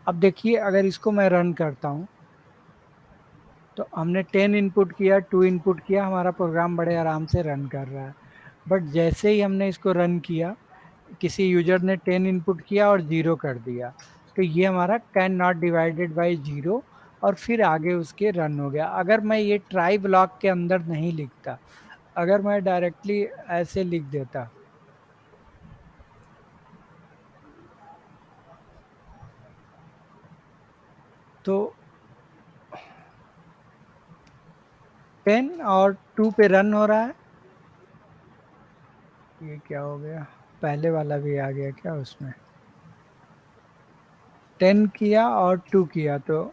अब देखिए अगर इसको मैं रन करता हूँ तो हमने 10 इनपुट किया, 2 इनपुट किया, हमारा प्रोग्राम बड़े आराम से रन कर रहा है। बट जैसे ही हमने इसको रन किया, किसी यूजर ने 10 इनपुट किया और 0 कर दिया, तो ये हमारा कैन नॉट डिवाइडेड बाई 0 और फिर आगे उसके रन हो गया। अगर मैं ये ट्राई ब्लॉक के अंदर नहीं लिखता, अगर मैं डायरेक्टली ऐसे लिख देता तो 10 और 2 पे रन हो रहा है, ये क्या हो गया, पहले वाला भी आ गया क्या उसमें, 10 किया और 2 किया तो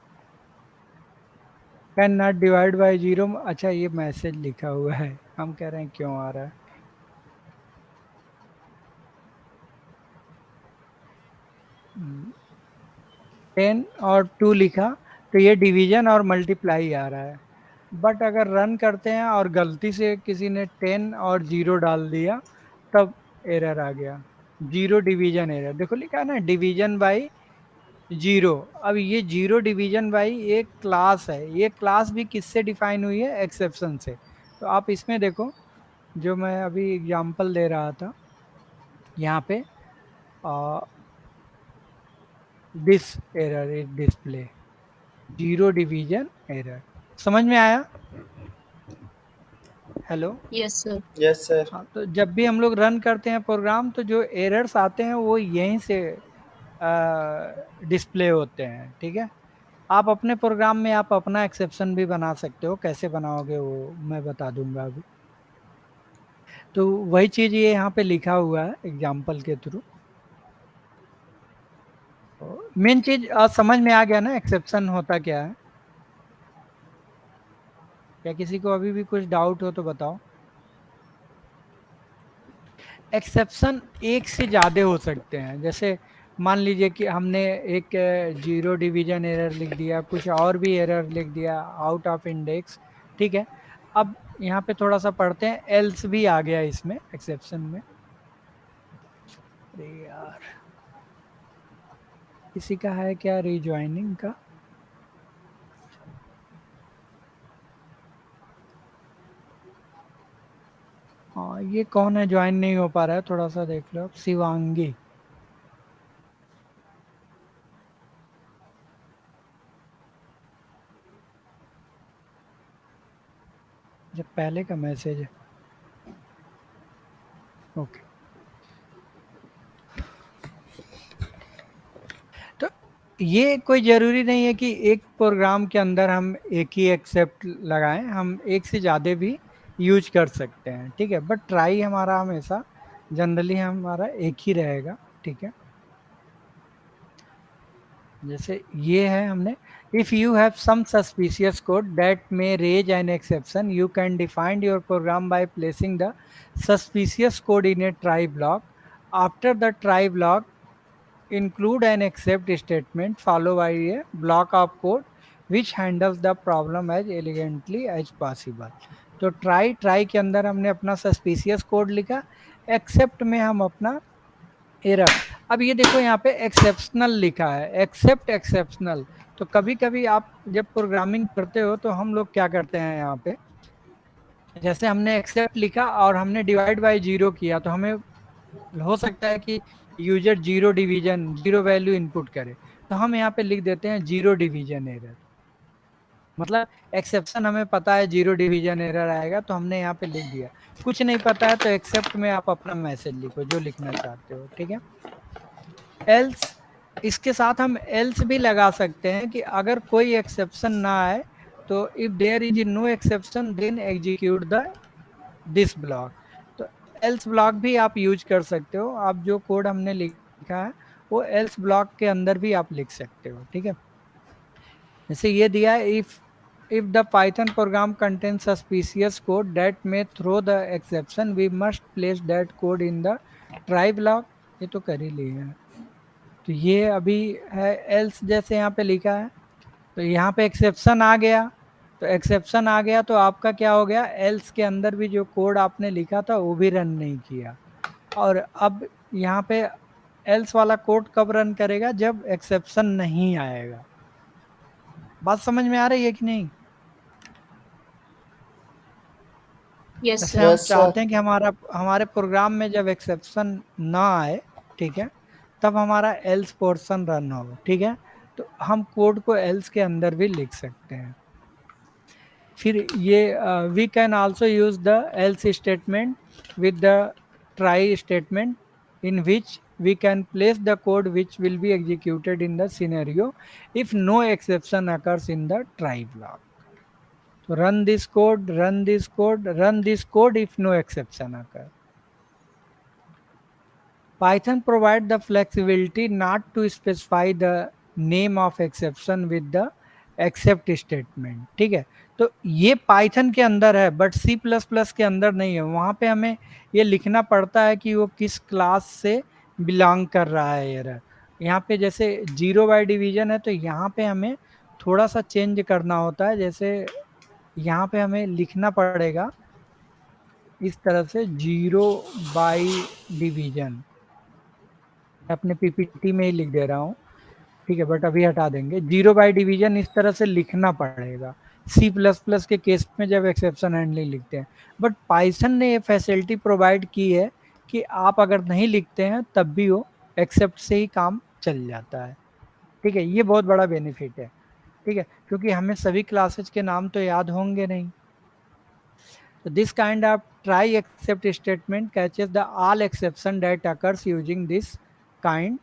कैन नॉट डिवाइड बाई 0। अच्छा ये मैसेज लिखा हुआ है, हम कह रहे हैं क्यों आ रहा है। 10 और 2 लिखा तो ये डिवीजन और मल्टीप्लाई आ रहा है। बट अगर रन करते हैं और गलती से किसी ने 10 और 0 डाल दिया, तब एरर आ गया, 0 डिवीजन एरर। देखो लिखा है ना डिवीजन बाई 0। अब ये 0 डिवीजन बाई एक क्लास है, ये क्लास भी किससे डिफाइन हुई है, एक्सेप्शन से। तो आप इसमें देखो, जो मैं अभी एग्जांपल दे रहा था यहाँ पे, this error is display, 0 division error. समझ में आया? Hello. Yes, sir. Yes sir. हाँ, तो जब भी हम लोग रन करते हैं प्रोग्राम, तो जो एरर्स आते हैं वो यहीं से डिस्प्ले होते हैं, ठीक है। आप अपने प्रोग्राम में आप अपना एक्सेप्शन भी बना सकते हो, कैसे बनाओगे वो मैं बता दूंगा अभी। तो वही चीज़ ये यहाँ पे लिखा हुआ है एग्जाम्पल के थ्रू। मेन चीज समझ में आ गया ना, एक्सेप्शन होता क्या है? क्या किसी को अभी भी कुछ डाउट हो तो बताओ। एक्सेप्शन एक से ज़्यादा हो सकते हैं, जैसे मान लीजिए कि हमने एक 0 डिवीजन एरर लिख दिया, कुछ और भी एरर लिख दिया आउट ऑफ इंडेक्स, ठीक है। अब यहाँ पे थोड़ा सा पढ़ते हैं, एल्स भी आ गया इसमें एक्सेप्शन में। अरे यार, किसी का है क्या रिज्वाइनिंग का? हाँ, ये कौन है ज्वाइन नहीं हो पा रहा है, थोड़ा सा देख लो। शिवांगी, जब पहले का मैसेज है, ओके। तो ये कोई ज़रूरी नहीं है कि एक प्रोग्राम के अंदर हम एक ही एक्सेप्ट लगाएं, हम एक से ज़्यादा भी यूज कर सकते हैं, ठीक है। बट ट्राई हमारा हमेशा जनरली हमारा एक ही रहेगा, ठीक है। जैसे ये है हमने, if you have some suspicious code that may raise an exception, you can define your program by placing the suspicious code in a try block. After the try block include an except statement followed by a block of code which handles the problem as elegantly as possible। तो ट्राई के अंदर हमने अपना सस्पिशियस कोड लिखा, एक्सेप्ट में हम अपना एरर। अब ये देखो यहाँ पे एक्सेप्शनल लिखा है, एक्सेप्ट एक्सेप्शनल। तो कभी कभी आप जब प्रोग्रामिंग करते हो तो हम लोग क्या करते हैं यहाँ पे, जैसे हमने एक्सेप्ट लिखा और हमने डिवाइड बाय 0 किया, तो हमें हो सकता है कि यूजर 0 डिवीजन 0 वैल्यू इनपुट करे, तो हम यहाँ पे लिख देते हैं 0 डिवीजन एरर। मतलब एक्सेप्शन हमें पता है 0 डिवीजन एरर आएगा, तो हमने यहाँ पे लिख दिया। कुछ नहीं पता है तो एक्सेप्ट में आप अपना मैसेज लिखो जो लिखना चाहते हो, ठीक है। एल्स, इसके साथ हम एल्स भी लगा सकते हैं कि अगर कोई एक्सेप्शन ना आए तो if there is no exception then execute the this block. तो एल्स ब्लॉक भी आप यूज कर सकते हो, आप जो कोड हमने लिखा है वो एल्स ब्लॉक के अंदर भी आप लिख सकते हो, ठीक है। जैसे ये दिया है, if the python program contains suspicious code that may throw the exception we must place that code in the try block। ये तो कर ही लिए है, तो ये अभी है एल्स जैसे यहाँ पे लिखा है, तो यहाँ पे एक्सेप्शन आ गया तो एक्सेप्शन आ गया तो आपका क्या हो गया, एल्स के अंदर भी जो कोड आपने लिखा था वो भी रन नहीं किया। और अब यहाँ पे एल्स वाला कोड कब रन करेगा, जब एक्सेप्शन नहीं आएगा। बात समझ में आ रही है कि नहीं? Yes, जैसे sir. हम यस सर। चाहते हैं कि हमारे प्रोग्राम में जब एक्सेप्शन ना आए, ठीक है, तब हमारा एल्स पोर्शन रन हो, ठीक है। तो हम कोड को एल्स के अंदर भी लिख सकते हैं। फिर ये we can also use the else statement with the try statement in which we can place the code which will be executed in the scenario if no exception occurs in the try block. So run this code, run this code, run this code if no exception occur. Python provide the flexibility not to specify the name of exception with the except statement, ठीक है। तो ये पाइथन के अंदर है बट सी प्लस प्लस के अंदर नहीं है। वहां पे हमें ये लिखना पड़ता है कि वो किस क्लास से बिलोंग कर रहा है एरर। यहाँ पे जैसे 0 बाय डिवीजन है तो यहाँ पे हमें थोड़ा सा चेंज करना होता है। जैसे यहाँ पे हमें लिखना पड़ेगा इस तरह से 0 बाई डिवीजन, अपने पीपीटी में ही लिख दे रहा हूँ, ठीक है, बट अभी हटा देंगे। 0 बाई डिवीजन इस तरह से लिखना पड़ेगा सी प्लस प्लस के केस में जब एक्सेप्शन हैंडलिंग लिखते हैं। बट पाइथन ने ये फैसिलिटी प्रोवाइड की है कि आप अगर नहीं लिखते हैं तब भी वो एक्सेप्ट से ही काम चल जाता है, ठीक है। ये बहुत बड़ा बेनिफिट है, ठीक है, क्योंकि हमें सभी क्लासेज के नाम तो याद होंगे नहीं। So this kind of try except statement catches the all exception that occurs using this kind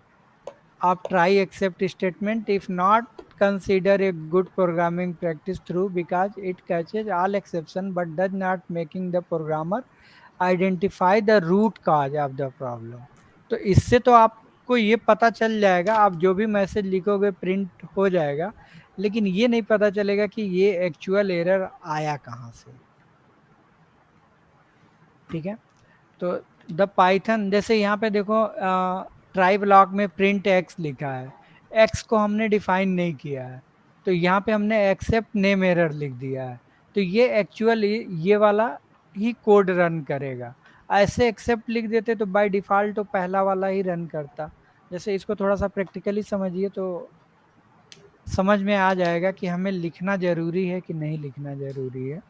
of try except statement. If not, consider a good programming practice through because it catches all exception but does not making the programmer identify the root cause of the problem. तो इससे तो आपको ये पता चल जाएगा, आप जो भी मैसेज लिखोगे प्रिंट हो जाएगा, लेकिन ये नहीं पता चलेगा कि ये एक्चुअल एरर आया कहाँ से, ठीक है। तो द पाइथन, जैसे यहाँ पे देखो ट्राई ब्लॉक में प्रिंट एक्स लिखा है, एक्स को हमने डिफाइन नहीं किया है, तो यहाँ पे हमने एक्सेप्ट नेम एरर लिख दिया है। तो ये एक्चुअली ये वाला ही कोड रन करेगा। ऐसे एक्सेप्ट लिख देते तो बाय डिफॉल्ट तो पहला वाला ही रन करता। जैसे इसको थोड़ा सा प्रैक्टिकली समझिए तो समझ में आ जाएगा कि हमें लिखना जरूरी है कि नहीं लिखना जरूरी है।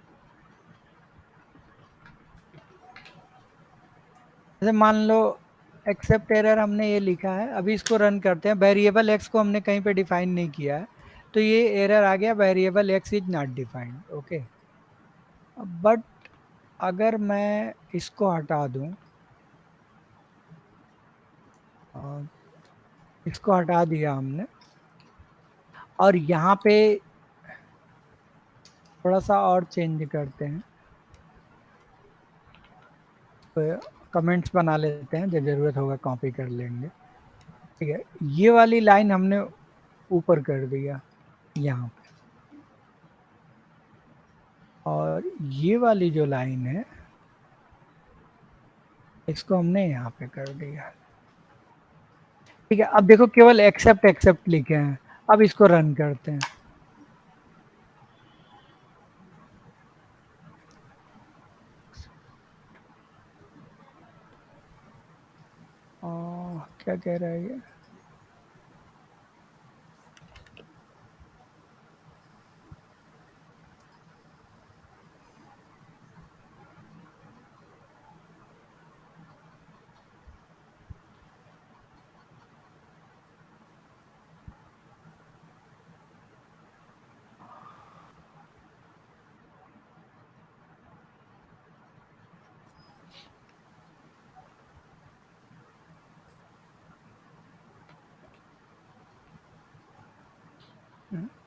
जैसे मान लो एक्सेप्ट एरर हमने ये लिखा है, अभी इसको रन करते हैं। वेरिएबल एक्स को हमने कहीं पे डिफाइन नहीं किया है, तो ये एरर आ गया variable x is not defined, okay. But अगर मैं इसको हटा दूं, इसको हटा दिया हमने और यहाँ पे थोड़ा सा और चेंज करते हैं, तो कमेंट्स बना लेते हैं, जब जरूरत होगा कॉपी कर लेंगे, ठीक है। ये वाली लाइन हमने ऊपर कर दिया यहाँ पे, और ये वाली जो लाइन है इसको हमने यहाँ पे कर दिया, ठीक है। अब देखो केवल एक्सेप्ट एक्सेप्ट लिखे हैं। अब इसको रन करते हैं। क्या कह रहा है ये,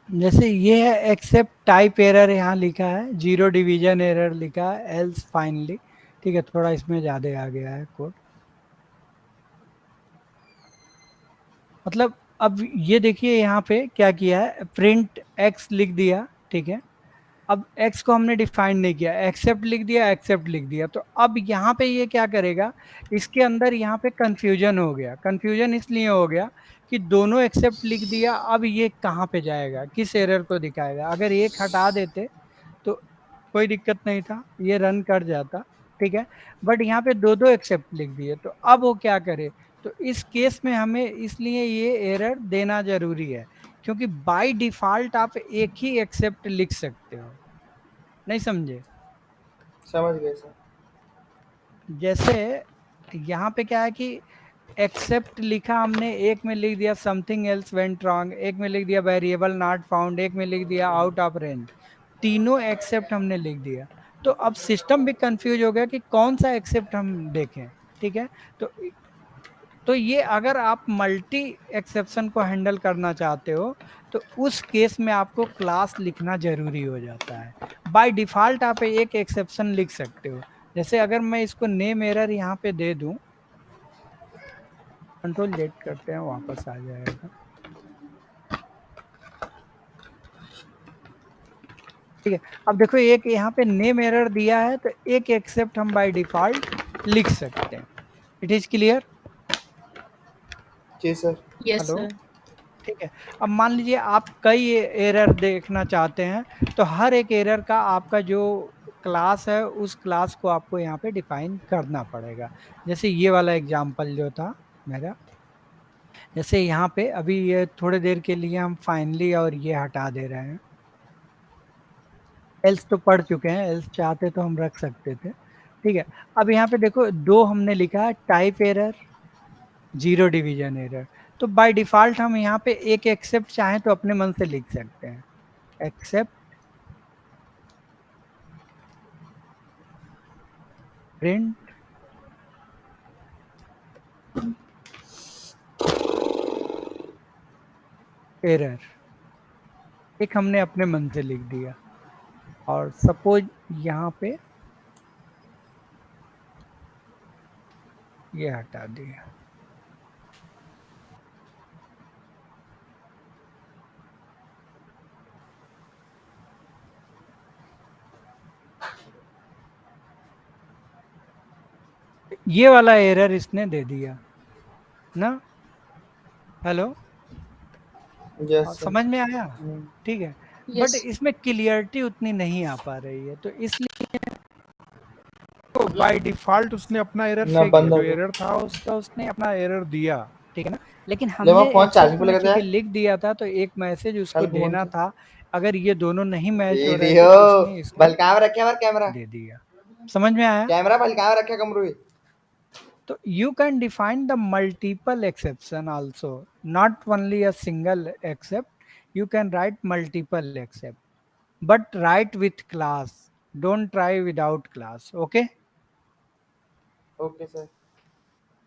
जैसे ये है एक्सेप्ट टाइप एरर यहाँ लिखा है, 0 डिवीजन एरर लिखा है, एल्स फाइनली, ठीक है। थोड़ा इसमें ज़्यादा आ गया है कोड। मतलब अब ये देखिए यहाँ पे क्या किया है, प्रिंट एक्स लिख दिया, ठीक है। अब एक्स को हमने डिफाइन नहीं किया, एक्सेप्ट लिख दिया, एक्सेप्ट लिख दिया। तो अब यहाँ पे ये क्या करेगा, इसके अंदर यहाँ पे कंफ्यूजन हो गया। कंफ्यूजन इसलिए हो गया कि दोनों एक्सेप्ट लिख दिया, अब ये कहाँ पे जाएगा, किस एरर को दिखाएगा। अगर एक हटा देते कोई दिक्कत नहीं था, ये रन कर जाता, ठीक है। बट यहाँ पे दो दो एक्सेप्ट लिख दिए, तो अब वो क्या करे, तो इस केस में हमें इसलिए ये एरर देना जरूरी है, क्योंकि बाय डिफॉल्ट आप एक ही एक्सेप्ट लिख सकते हो। नहीं समझे? समझ गए सर। जैसे यहाँ पे क्या है कि एक्सेप्ट लिखा हमने, एक में लिख दिया समथिंग एल्स वेंट रॉन्ग, एक में लिख दिया वेरिएबल नॉट फाउंड, एक में लिख दिया आउट ऑफ रेंज, तीनों एक्सेप्ट हमने लिख दिया। तो अब सिस्टम भी कंफ्यूज हो गया कि कौन सा एक्सेप्ट हम देखें, ठीक है। तो तो ये अगर आप मल्टी एक्सेप्शन को हैंडल करना चाहते हो, तो उस केस में आपको क्लास लिखना जरूरी हो जाता है। बाय डिफॉल्ट आप एक एक्सेप्शन लिख सकते हो। जैसे अगर मैं इसको नेम एरर यहाँ पे दे दूं, कंट्रोल जेड करते हैं, वापस आ जाएगा, ठीक है। अब देखो एक यहाँ पे नेम एरर दिया है, तो एक एक्सेप्ट हम बाय डिफॉल्ट लिख सकते हैं। It is clear? जी सर। Yes, hello, sir. ठीक है। अब मान लीजिए आप कई एरर देखना चाहते हैं, तो हर एक एरर का आपका जो क्लास है, उस क्लास को आपको यहाँ पे डिफाइन करना पड़ेगा। जैसे ये वाला एग्जांपल जो था मेरा, जैसे यहाँ पे अभी ये थोड़ी देर के लिए हम फाइनली और ये हटा दे रहे हैं, एल्स तो पढ़ चुके हैं, एल्स चाहते तो हम रख सकते थे, ठीक है। अब यहाँ पे देखो दो हमने लिखा है, type error, zero division error. तो बाय डिफॉल्ट हम यहाँ पे एक एक्सेप्ट चाहें तो अपने मन से लिख सकते हैं, एक्सेप्ट प्रिंट एरर, एक हमने अपने मन से लिख दिया। और सपोज यहाँ पे ये हटा दिया। ये वाला एरर इसने दे दिया ना। Hello, yes sir. समझ में आया? ठीक है। But Yes. इसमें क्लियरिटी उतनी नहीं आ पा रही है, तो इसलिए तो बाय डिफॉल्ट उसने अपना एरर ना फेंक दिया, बंद जो हो गया। एरर था उसका उसने अपना एरर दिया, ठीक है ना। लेकिन जब हमने आप फोन एक्सेप्ट चार्जिंग पे में लगा दिया चूंकि लिख दिया था, तो एक मैसेज उसको कल घूम देना के था। अगर ये दोनों नहीं मैच हो रहे वीडियो थे, तो उसने इसको बलकाम रखे हमारा कैमरा। दे दिया। समझ में आया? कैमरा बलकाम रखे Kamru. So you can define the multiple exception also, not only a single except. You can write multiple except, but write with class. Don't try without class. Okay? Okay sir.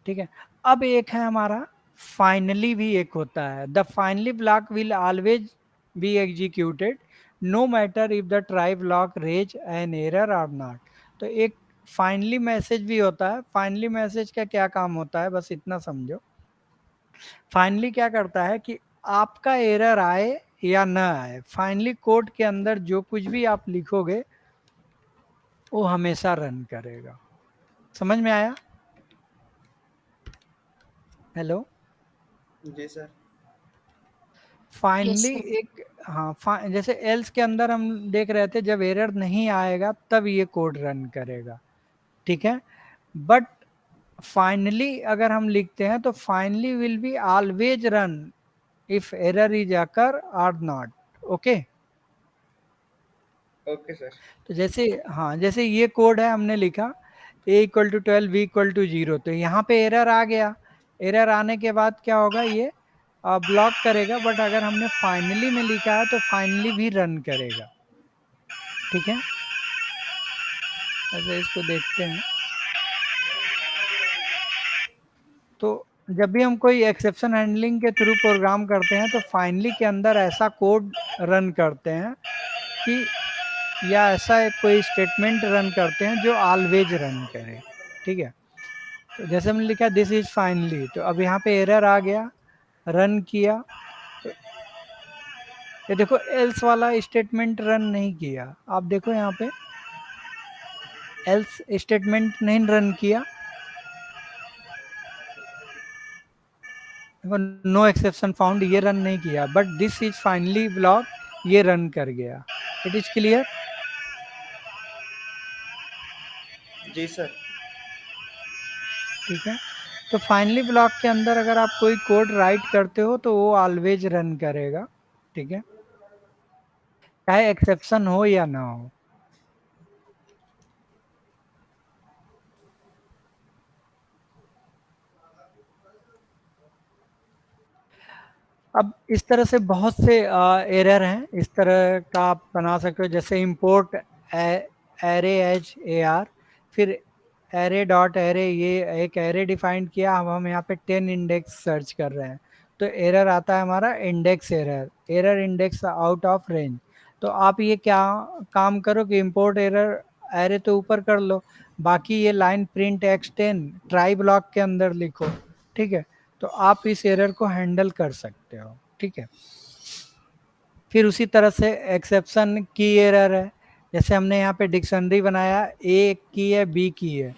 ठीक है। अब एक है हमारा फाइनली, भी एक होता है, the finally block will always be executed no matter if the try block raise an error और नॉट। तो एक फाइनली मैसेज भी होता है। फाइनली मैसेज का क्या काम होता है, बस इतना समझो। फाइनली क्या करता है कि आपका एरर आए या ना आए, फाइनली कोड के अंदर जो कुछ भी आप लिखोगे वो हमेशा रन करेगा। समझ में आया? हेलो, जी सर। Yes, finally sir. एक, हाँ, जैसे एल्स के अंदर हम देख रहे थे, जब एरर नहीं आएगा तब ये कोड रन करेगा, ठीक है। बट फाइनली अगर हम लिखते हैं, तो finally will be always run if error is occur और नॉट। ओके। Okay sir. तो जैसे, हाँ, जैसे ये कोड है, हमने लिखा a=12 b=0, तो यहाँ पे एरर आ गया। एरर आने के बाद क्या होगा, ये ब्लॉक करेगा। बट अगर हमने फाइनली में लिखा है, तो फाइनली भी रन करेगा, ठीक है। ऐसे इसको देखते हैं। तो जब भी हम कोई एक्सेप्शन हैंडलिंग के थ्रू प्रोग्राम करते हैं, तो फाइनली के अंदर ऐसा कोड रन करते हैं कि, या ऐसा एक कोई स्टेटमेंट रन करते हैं जो ऑलवेज रन करे, ठीक है। तो जैसे हमने लिखा दिस इज फाइनली, तो अब यहाँ पे एरर आ गया, रन किया, तो ये देखो एल्स वाला स्टेटमेंट रन नहीं किया। आप देखो यहाँ पे एल्स स्टेटमेंट नहीं रन किया, नो एक्सेप्शन फाउंड ये रन नहीं किया, but this is finally block ये रन कर गया। It is clear? जी सर। ठीक है। तो फाइनली ब्लॉक के अंदर अगर आप कोई कोड राइट करते हो तो वो ऑलवेज रन करेगा। ठीक है, चाहे एक्सेप्शन हो या ना हो। अब इस तरह से बहुत से एरर हैं, इस तरह का आप बना सकते हो, जैसे import array as A R, फिर एरे डॉट एरे, ये एक एरे डिफाइन किया, अब हम यहाँ पे 10 इंडेक्स सर्च कर रहे हैं तो एरर आता है हमारा index error, error index out of range. तो आप ये क्या काम करो कि इंपोर्ट एरर एरे तो ऊपर कर लो, बाकी ये लाइन प्रिंट एक्स10 ट्राई ब्लॉक के अंदर लिखो। ठीक है, तो आप इस एरर को हैंडल कर सकते हो। ठीक है, फिर उसी तरह से एक्सेप्शन की एरर है, जैसे हमने यहाँ पे डिक्शनरी बनाया, ए की है बी की है,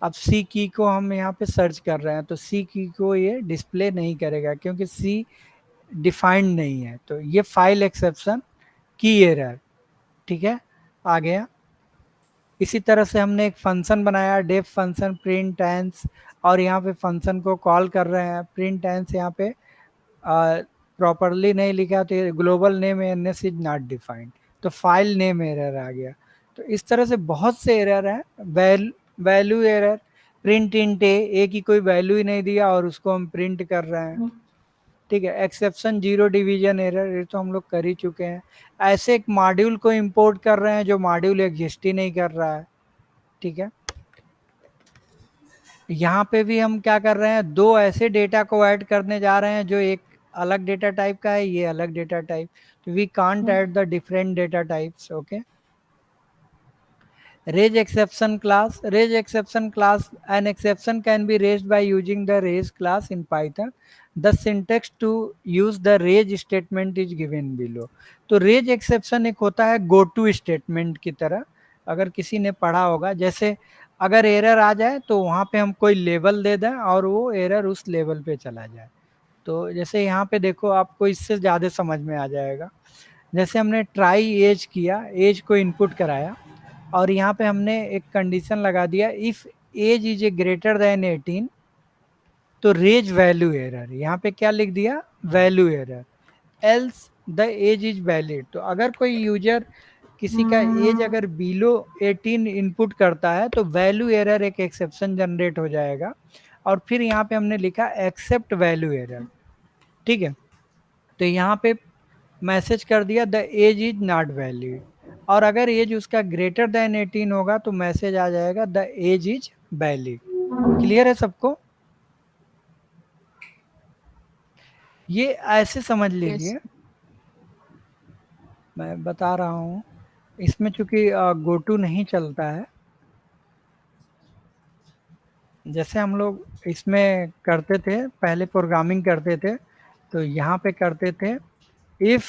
अब सी की को हम यहाँ पे सर्च कर रहे हैं तो सी की को ये डिस्प्ले नहीं करेगा क्योंकि सी डिफाइंड नहीं है, तो ये फाइल एक्सेप्शन की एरर। ठीक है, आ गया। इसी तरह से हमने एक फंक्शन बनाया, डेफ फंक्शन प्रिंट एंस, और यहाँ पे फंक्शन को कॉल कर रहे हैं, प्रिंट एंस यहाँ पे प्रॉपरली नहीं लिखा तो global name N S is not defined, तो फाइल नेम एरर आ गया। तो इस तरह से बहुत से एरर हैं। Value error, print int A की कोई वैल्यू ही नहीं दिया और उसको हम प्रिंट कर रहे हैं। ठीक है, एक्सेप्शन जीरो डिवीजन एरर, ये तो हम लोग कर ही चुके हैं। ऐसे एक मॉड्यूल को इंपोर्ट कर रहे हैं जो मॉड्यूल एग्जिस्ट ही नहीं कर रहा है। ठीक है, यहाँ पे भी हम क्या कर रहे हैं, दो ऐसे डेटा को ऐड करने जा रहे हैं जो एक अलग डेटा टाइप का है, ये अलग डेटा टाइप, तो we can't add the different data types. Okay, raise exception class, raise exception class, an exception can be raised by using the raise class in Python. The syntax to use the raise statement is given below. तो raise exception एक होता है go to statement की तरह, अगर किसी ने पढ़ा होगा, जैसे अगर एरर आ जाए तो वहाँ पे हम कोई लेवल दे दें और वो एरर उस लेवल पे चला जाए। तो जैसे यहाँ पे देखो, आपको इससे ज़्यादा समझ में आ जाएगा। जैसे हमने ट्राई एज किया, एज को इनपुट कराया और यहाँ पे हमने एक कंडीशन लगा दिया, if age is a greater than 18 तो रेज वैल्यू एरर, यहाँ पे क्या लिख दिया, value error, else the age is valid. तो अगर कोई यूजर किसी का एज अगर बिलो 18 इनपुट करता है तो वैल्यू एरर एक एक्सेप्शन जनरेट हो जाएगा। और फिर यहाँ पे हमने लिखा एक्सेप्ट वैल्यू एरर। ठीक है, तो यहाँ पे मैसेज कर दिया the age is not valid, और अगर एज उसका ग्रेटर देन 18 होगा तो मैसेज आ जाएगा the age is valid. Clear है सबको? ये ऐसे समझ Yes. लीजिए, मैं बता रहा हूँ, इसमें चूंकि गोटू नहीं चलता है, जैसे हम लोग इसमें करते थे पहले, प्रोग्रामिंग करते थे तो यहाँ पे करते थे इफ,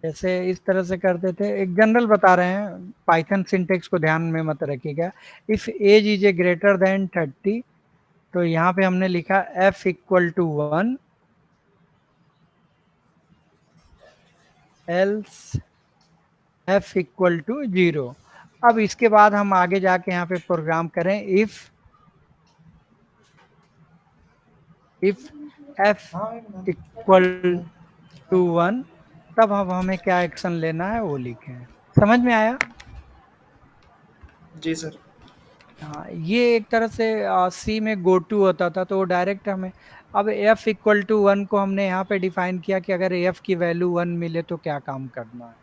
जैसे इस तरह से करते थे, एक जनरल बता रहे हैं, पाइथन सिंटेक्स को ध्यान में मत रखिएगा। If age is a greater than 30 तो यहाँ पे हमने लिखा f equal to 1, else f equal to 0। अब इसके बाद हम आगे जाके यहाँ पे प्रोग्राम करें, इफ f इक्वल टू 1, तब अब हमें क्या एक्शन लेना है वो लिखें। समझ में आया? जी सर। हाँ, ये एक तरह से सी में गो टू होता था तो वो डायरेक्ट हमें, अब एफ इक्वल टू 1 को हमने यहाँ पे डिफाइन किया कि अगर एफ की वैल्यू 1 मिले तो क्या काम करना है।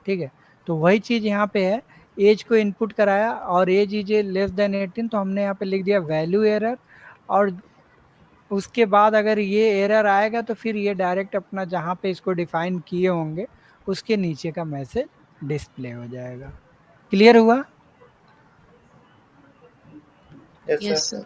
ठीक है, तो वही चीज़ यहाँ पे है, एज को इनपुट कराया और एज इज लेस देन 18 तो हमने यहाँ पे लिख दिया वैल्यू एरर, और उसके बाद अगर ये एरर आएगा तो फिर ये डायरेक्ट अपना जहाँ पे इसको डिफाइन किए होंगे उसके नीचे का मैसेज डिस्प्ले हो जाएगा। क्लियर हुआ? Yes Yes, sir. sir.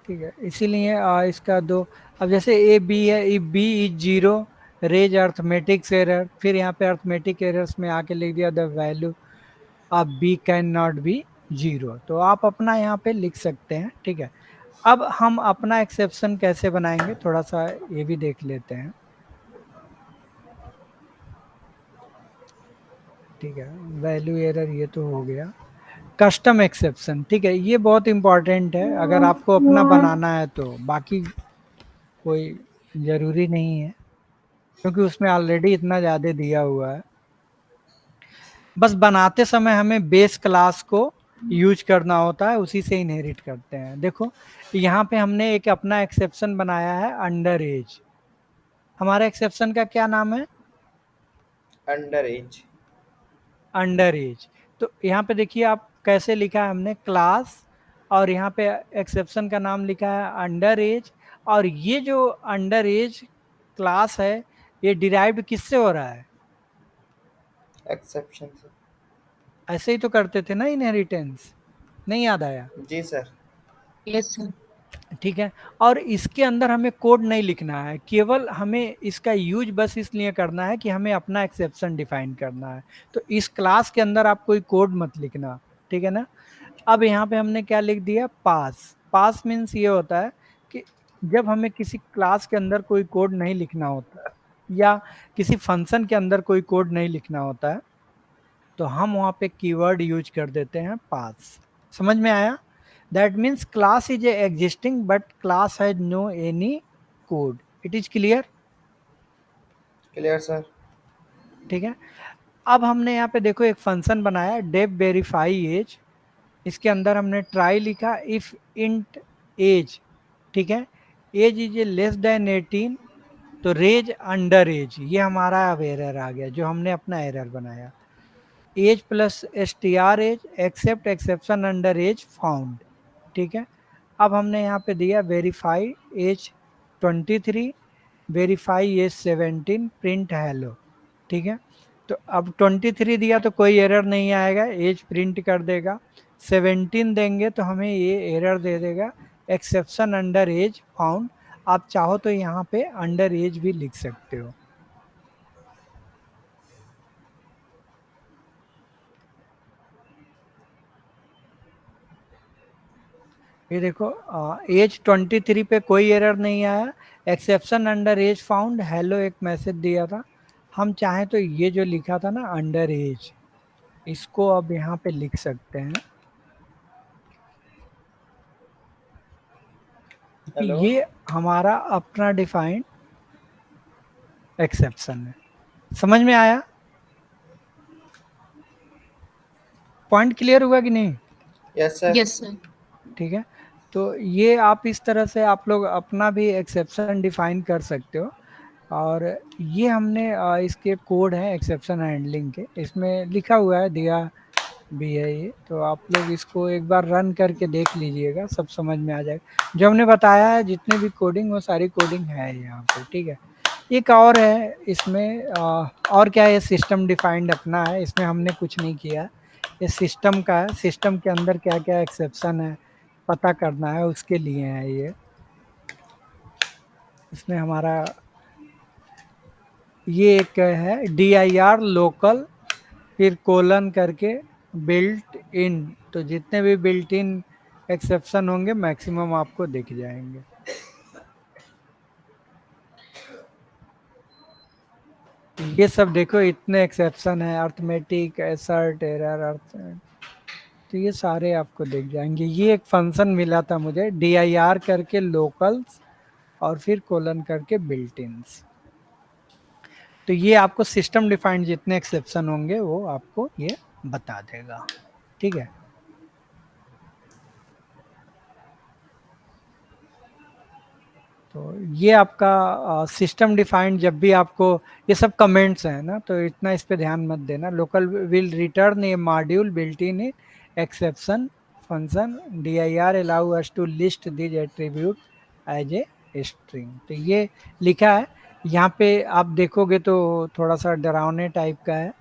ठीक है, इसीलिए इसका दो, अब जैसे ए बी है, if B is 0 raise arithmetics error, फिर यहाँ पे अर्थमेटिक एरर्स में आके लिख दिया the value of B can not be 0, तो आप अपना यहाँ पे लिख सकते हैं। ठीक है, अब हम अपना एक्सेप्शन कैसे बनाएंगे थोड़ा सा ये भी देख लेते हैं। ठीक है, वैल्यू एरर ये तो हो गया। कस्टम एक्सेप्शन, ठीक है, ये बहुत इंपॉर्टेंट है अगर आपको अपना बनाना है तो, बाकी कोई ज़रूरी नहीं है क्योंकि उसमें ऑलरेडी इतना ज़्यादा दिया हुआ है। बस बनाते समय हमें बेस क्लास को यूज करना होता है, उसी से इनहेरिट करते हैं। देखो यहाँ पे हमने एक अपना एक्सेप्शन बनाया है अंडर एज। हमारे एक्सेप्शन का क्या नाम है? Under as. Under as. तो यहाँ पे देखिए आप कैसे लिखा है हमने, क्लास, और यहाँ पे एक्सेप्शन का नाम लिखा है अंडर एज। और ये जो अंडर एज क्लास है ये डिराइव्ड किससे हो रहा है? एक्सेप्शन से। ऐसे ही तो करते थे ना इनहेरिटेंस, नहीं याद आया? जी सर। Yes, sir. ठीक है, और इसके अंदर हमें कोड नहीं लिखना है, केवल हमें इसका यूज बस इसलिए करना है कि हमें अपना एक्सेप्शन डिफाइन करना है। तो इस क्लास के अंदर आप कोई कोड मत लिखना, ठीक है ना। अब यहाँ पे हमने क्या लिख दिया, पास। पास मीन्स ये होता है कि जब हमें किसी क्लास के अंदर कोई कोड नहीं लिखना होता है या किसी फंक्शन के अंदर कोई कोड नहीं लिखना होता है तो हम वहाँ पे कीवर्ड यूज कर देते हैं पास। समझ में आया? That means class is a existing but class has no any code. It is clear? Clear sir. ठीक है, अब हमने यहाँ पे देखो एक फंक्शन बनाया डेफ वेरीफाई एज। इसके अंदर हमने ट्राई लिखा इफ इंट एज, ठीक है, age is a less than 18 तो रेज अंडर एज, ये हमारा अब एरर आ गया जो हमने अपना एरर बनाया। Age plus S T R age except exception under age found, ठीक है। अब हमने यहाँ पे दिया verify age 23, verify age 17, print hello, ठीक है। तो अब 23 दिया तो कोई एरर नहीं आएगा, एज प्रिंट कर देगा। 17 देंगे तो हमें ये एरर दे देगा, एक्सेप्शन अंडर एज फाउंड। आप चाहो तो यहाँ पे अंडर एज भी लिख सकते हो। ये देखो एज 23 पे कोई एरर नहीं आया, exception under age found, hello एक मैसेज दिया था। हम चाहें तो ये जो लिखा था ना अंडर एज, इसको अब यहाँ पे लिख सकते हैं कि हेलो। ये हमारा अपना डिफाइंड एक्सेप्शन है। समझ में आया? पॉइंट क्लियर हुआ कि नहीं? Yes sir. Yes, sir. ठीक है, तो ये आप इस तरह से आप लोग अपना भी एक्सेप्शन डिफाइन कर सकते हो। और ये हमने इसके कोड हैं एक्सेप्शन हैंडलिंग के, इसमें लिखा हुआ है, दिया भी है ये, तो आप लोग इसको एक बार रन करके देख लीजिएगा, सब समझ में आ जाएगा। जो हमने बताया है जितने भी कोडिंग वो सारी कोडिंग है यहाँ पे, ठीक है। एक और है इसमें और क्या है, सिस्टम डिफाइंड अपना है, इसमें हमने कुछ नहीं किया, ये सिस्टम का है। सिस्टम के अंदर क्या क्या एक्सेप्शन है पता करना है, उसके लिए है ये। इसमें हमारा ये एक है dir लोकल फिर कोलन करके बिल्ट इन, तो जितने भी बिल्ट इन एक्सेप्शन होंगे मैक्सिमम आपको दिख जाएंगे। ये सब देखो इतने एक्सेप्शन है, अर्थमेटिक, एसर्ट, एरर, अर्थ, तो ये सारे आपको दिख जाएंगे। ये एक फंक्शन मिला था मुझे dir करके लोकल्स और फिर कोलन करके बिल्ट इन्स, तो ये आपको सिस्टम डिफाइंड जितने एक्सेप्शन होंगे वो आपको ये बता देगा, ठीक है। तो ये आपका सिस्टम डिफाइंड, जब भी आपको, ये सब कमेंट्स हैं ना तो इतना इस पे ध्यान मत देना। Local will return a module built in exception function dir allow us to list these attribute as a string, तो ये लिखा है यहाँ पे। आप देखोगे तो थोड़ा सा डरावने टाइप का है,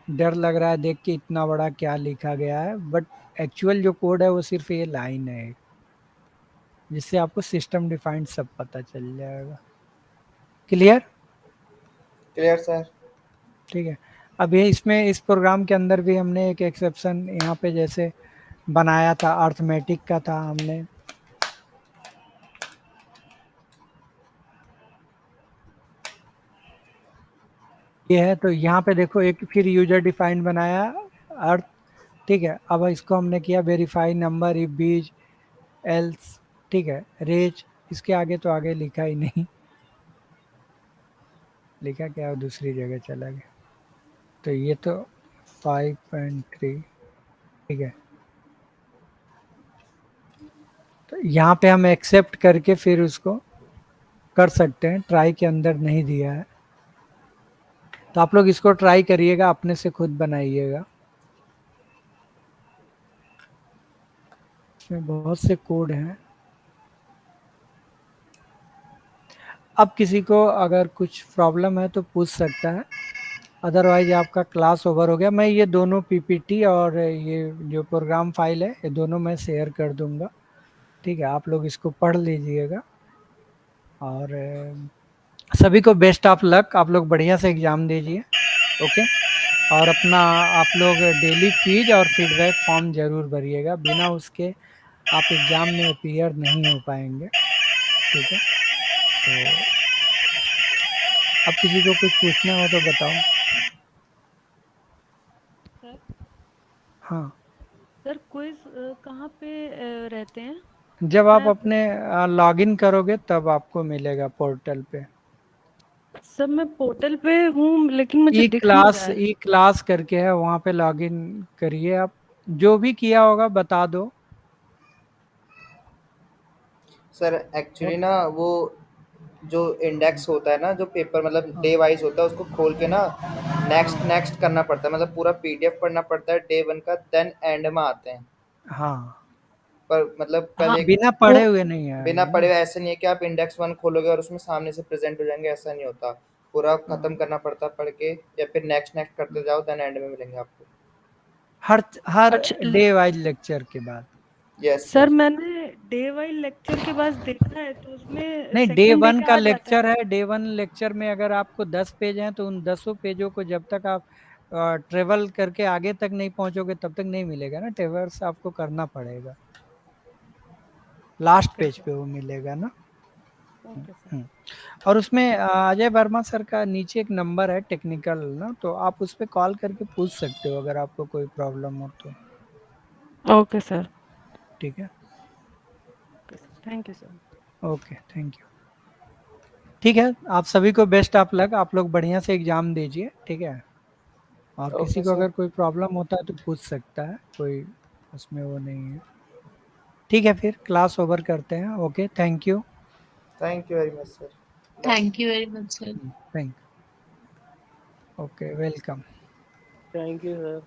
डर लग रहा है देख के इतना बड़ा क्या लिखा गया है, बट एक्चुअल जो कोड है वो सिर्फ ये लाइन है, जिससे आपको सिस्टम डिफाइंड सब पता चल जाएगा। क्लियर? Clear sir. ठीक है, अब ये इसमें इस प्रोग्राम के अंदर भी हमने एक एक्सेप्शन यहाँ पे जैसे बनाया था, अर्थमेटिक का था हमने। ये है, तो यहाँ पे देखो एक फिर यूजर डिफाइंड बनाया अर्थ, ठीक है। अब इसको हमने किया वेरीफाई नंबर इफ बीज एल्स, ठीक है। रेज, इसके आगे तो आगे लिखा ही नहीं, लिखा क्या दूसरी जगह चला गया। तो ये तो 5.3, ठीक है। तो यहाँ पे हम एक्सेप्ट करके फिर उसको कर सकते हैं, ट्राई के अंदर नहीं दिया है। तो आप लोग इसको ट्राई करिएगा, अपने से खुद बनाइएगा। इसमें बहुत से कोड हैं। अब किसी को अगर कुछ प्रॉब्लम है तो पूछ सकता है, अदरवाइज आपका क्लास ओवर हो गया। मैं ये दोनों पीपीटी और ये जो प्रोग्राम फाइल है ये दोनों मैं शेयर कर दूंगा, ठीक है। आप लोग इसको पढ़ लीजिएगा और सभी को बेस्ट ऑफ लक। आप लोग बढ़िया से एग्ज़ाम दीजिए, ओके। और अपना आप लोग डेली क्विज और फीडबैक फॉर्म जरूर भरिएगा, बिना उसके आप एग्ज़ाम में अपीयर नहीं हो पाएंगे, ठीक है। तो अब किसी को कुछ पूछना हो तो बताओ। सर हाँ, सर क्विज कहाँ पे रहते हैं? जब आप मैं अपने लॉगिन करोगे तब आपको मिलेगा पोर्टल पे। सर मैं पोर्टल पे हूँ लेकिन मुझे दिख नहीं रहा है। ई क्लास करके है, वहाँ पे लॉगिन करिए आप, जो भी किया होगा बता दो। सर एक्चुअली ना वो जो इंडेक्स होता है ना, जो पेपर मतलब डे वाइज होता है, उसको खोल के ना नेक्स्ट नेक्स्ट करना पड़ता है, मतलब पूरा पीडीएफ पढ़ना पड़ता है डे वन का, देन एंड में आते हैं। हाँ पर मतलब कल हाँ एक बिना वो पढ़े हुए नहीं बिना आएंगे पढ़े ना। हुए ऐसे नहीं है कि आप इंडेक्स वन खोलोगे और उसमें सामने से प्रेजेंट हो जाएंगे, ऐसा नहीं होता। पूरा खत्म हाँ। करना पड़ता है पढ़ के, या फिर नेक्स्ट नेक्स्ट करते जाओ, देन एंड में मिलेंगे आपको। हर हर अच्छा डे वाइज लेक्चर के बाद। Yes sir yes. मैंने डे वाइज लेक्चर के बाद देखा है तो उसमें नहीं, डे सेकंड डे वन का का आ जाता लेक्चर है। है। डे वन लेक्चर में अगर आपको 10 पेज हैं तो उन 10 पेजों को जब तक आप ट्रेवल करके आगे तक नहीं पहुंचोगे तब तक नहीं मिलेगा ना, ट्रेवर्स आपको करना पड़ेगा, लास्ट ओके पेज सर। पे वो मिलेगा ना। Okay sir. हम्म। और उसमें अजय वर्मा सर का नीचे एक नंबर है टेक्निकल ना, तो आप उस पर कॉल करके पूछ सकते हो अगर आपको कोई प्रॉब्लम हो तो, ओके सर। ठीक है। Okay sir, thank you sir. Okay, thank you. ठीक है, आप सभी को बेस्ट ऑफ लक, आप लोग बढ़िया से एग्जाम दीजिए, ठीक है। और किसी ओके को सर। अगर कोई प्रॉब्लम होता है तो पूछ सकता है, कोई उसमें वो नहीं है। ठीक है, फिर क्लास ओवर करते हैं। Okay, thank you. Thank you very much sir. Bye. Thank you very much, sir. Thank, okay, welcome. Thank you sir.